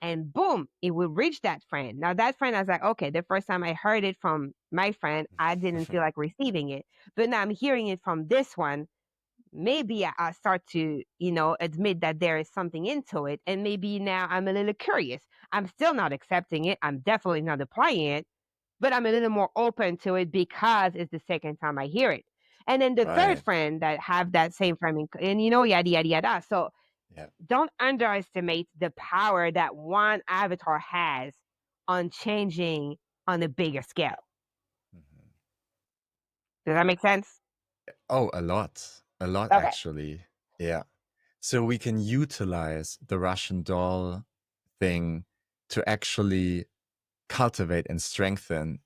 and boom, it will reach that friend. Now that friend, I was like, okay, the first time I heard it from my friend, I didn't feel like receiving it, but now I'm hearing it from this one. Maybe I start to, admit that there is something into it, and maybe now I'm a little curious. I'm still not accepting it. I'm definitely not applying it, but I'm a little more open to it because it's the second time I hear it. And then the third Right. friend that have that same framing, and yada yada yada. So Yeah. don't underestimate the power that one avatar has on changing on a bigger scale. Mhm. Does that make sense? Oh, a lot. A lot, Okay. actually. Yeah. So we can utilize the Russian doll thing to actually cultivate and strengthen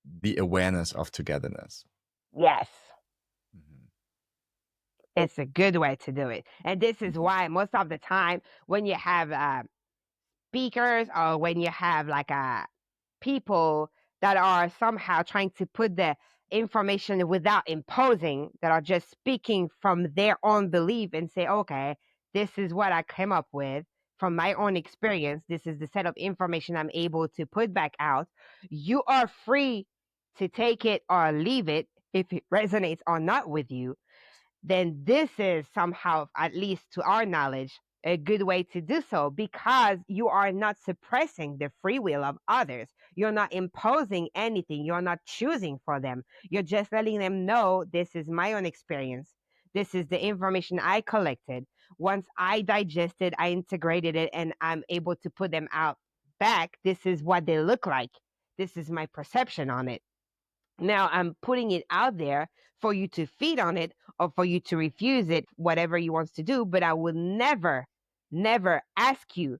the awareness of togetherness. Yes. Mhm. It's a good way to do it. And this is Mhm. why most of the time when you have speakers or when you have like people that are somehow trying to put the information without imposing, that are just speaking from their own belief and say, okay, this is what I came up with from my own experience. This is the set of information I'm able to put back out. You are free to take it or leave it if it resonates or not with you. Then this is somehow, at least to our knowledge, a good way to do so, because you are not suppressing the free will of others. You're not imposing anything. You're not choosing for them. You're just letting them know, this is my own experience. This is the information I collected. Once I digested, I integrated it, and I'm able to put them out back. This is what they look like. This is my perception on it. Now I'm putting it out there for you to feed on it or for you to refuse it, whatever you want to do. But I will never, never ask you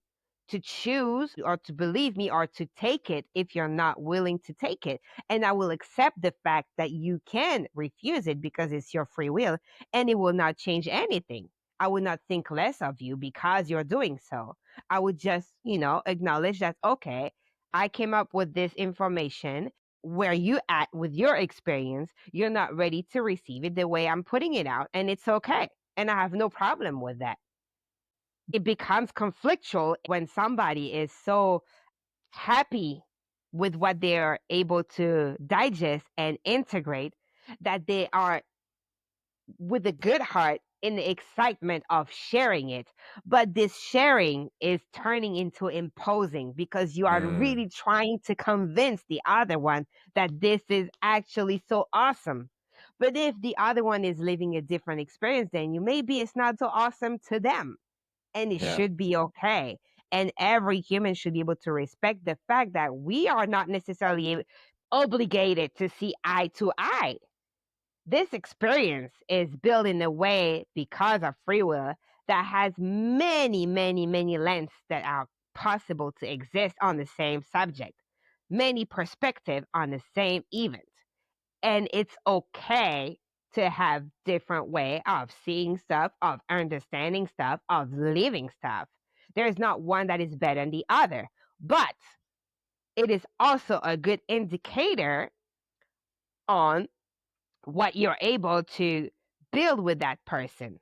to choose or to believe me or to take it if you're not willing to take it. And I will accept the fact that you can refuse it because it's your free will, and it will not change anything. I will not think less of you because you're doing so. I would just, acknowledge that, okay, I came up with this information. Where you at with your experience, you're not ready to receive it the way I'm putting it out, and it's okay. And I have no problem with that. It becomes conflictual when somebody is so happy with what they're able to digest and integrate that they are with a good heart in the excitement of sharing it. But this sharing is turning into imposing because you are Mm. really trying to convince the other one that this is actually so awesome. But if the other one is living a different experience than you, maybe it's not so awesome to them. And it Yeah. should be okay. And every human should be able to respect the fact that we are not necessarily obligated to see eye to eye. This experience is built in a way because of free will that has many, many, many lengths that are possible to exist on the same subject, many perspectives on the same event. And it's okay to have different way of seeing stuff, of understanding stuff, of living stuff. There is not one that is better than the other, but it is also a good indicator on what you're able to build with that person.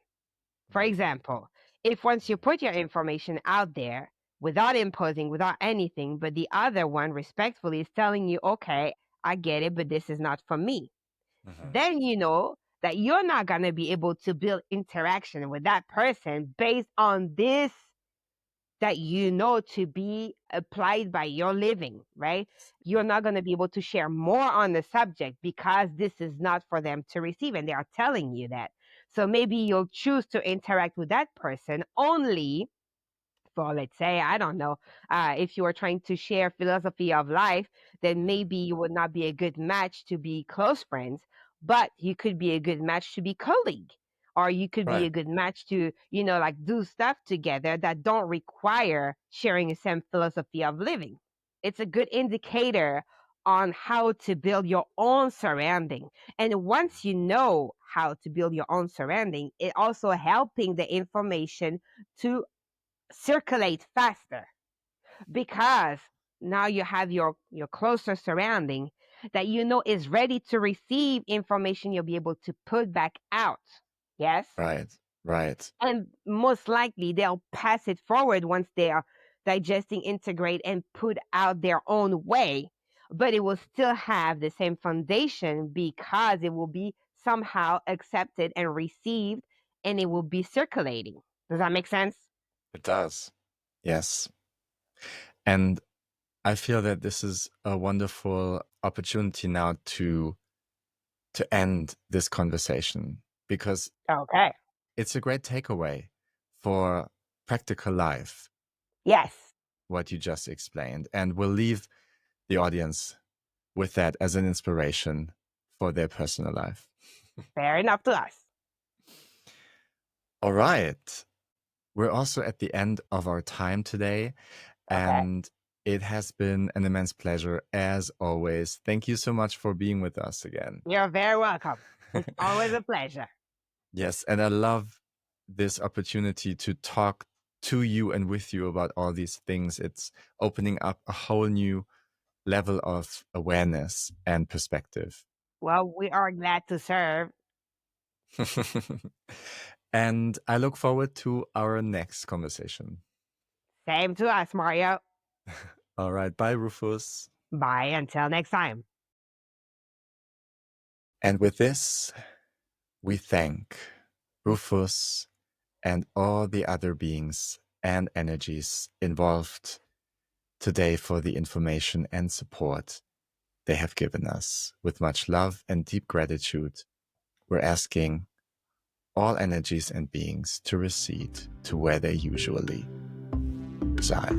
For Mhm. example, if once you put your information out there without imposing, without anything, but the other one respectfully is telling you, okay, I get it, but this is not for me, Mhm. then you know that you're not going to be able to build interaction with that person based on this that you know to be applied by your living, right? You're not going to be able to share more on the subject because this is not for them to receive, and they are telling you that. So maybe you'll choose to interact with that person only for, let's say, I don't know, if you are trying to share philosophy of life, then Mhm. maybe you would not be a good match to be close friends, but you could be a good match to be colleague, or you could be Right. a good match to, like do stuff together that don't require sharing the same philosophy of living. It's a good indicator on how to build your own surrounding. And once you know how to build your own surrounding, it also helping the information to circulate faster because now you have your closer surrounding that you know is ready to receive information you'll be able to put back out. Yes. Right. Right. And most likely they'll pass it forward once they are digesting, integrate, and put out their own way, but it will still have the same foundation because it will be somehow accepted and received, and it will be circulating. Does that make sense? It does. Yes. And I feel that this is a wonderful opportunity now to to end this conversation because Okay. it's a great takeaway for practical life, Yes. what you just explained. And we'll leave the audience with that as an inspiration for their personal life. Fair enough to us. All right. We're also at the end of our time today. Okay. And it has been an immense pleasure as always. Thank you so much for being with us again. You're very welcome. It's always a pleasure. Yes, and I love this opportunity to talk to you and with you about all these things. It's opening up a whole new level of awareness and perspective. Well, we are glad to serve. And I look forward to our next conversation. Same to us, Mario. All right. Bye, Rufus. Bye until next time. And with this, we thank Rufus and all the other beings and energies involved today for the information and support they have given us. With much love and deep gratitude, we're asking all energies and beings to recede to where they usually reside.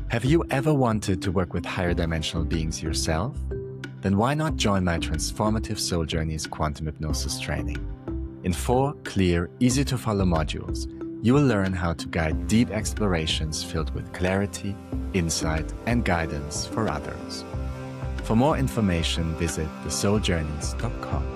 Have you ever wanted to work with higher dimensional beings yourself? Then why not join my Transformative Soul Journeys Quantum Hypnosis training? In 4 clear, easy-to-follow modules, you will learn how to guide deep explorations filled with clarity, insight, and guidance for others. For more information, visit thesouljourneys.com.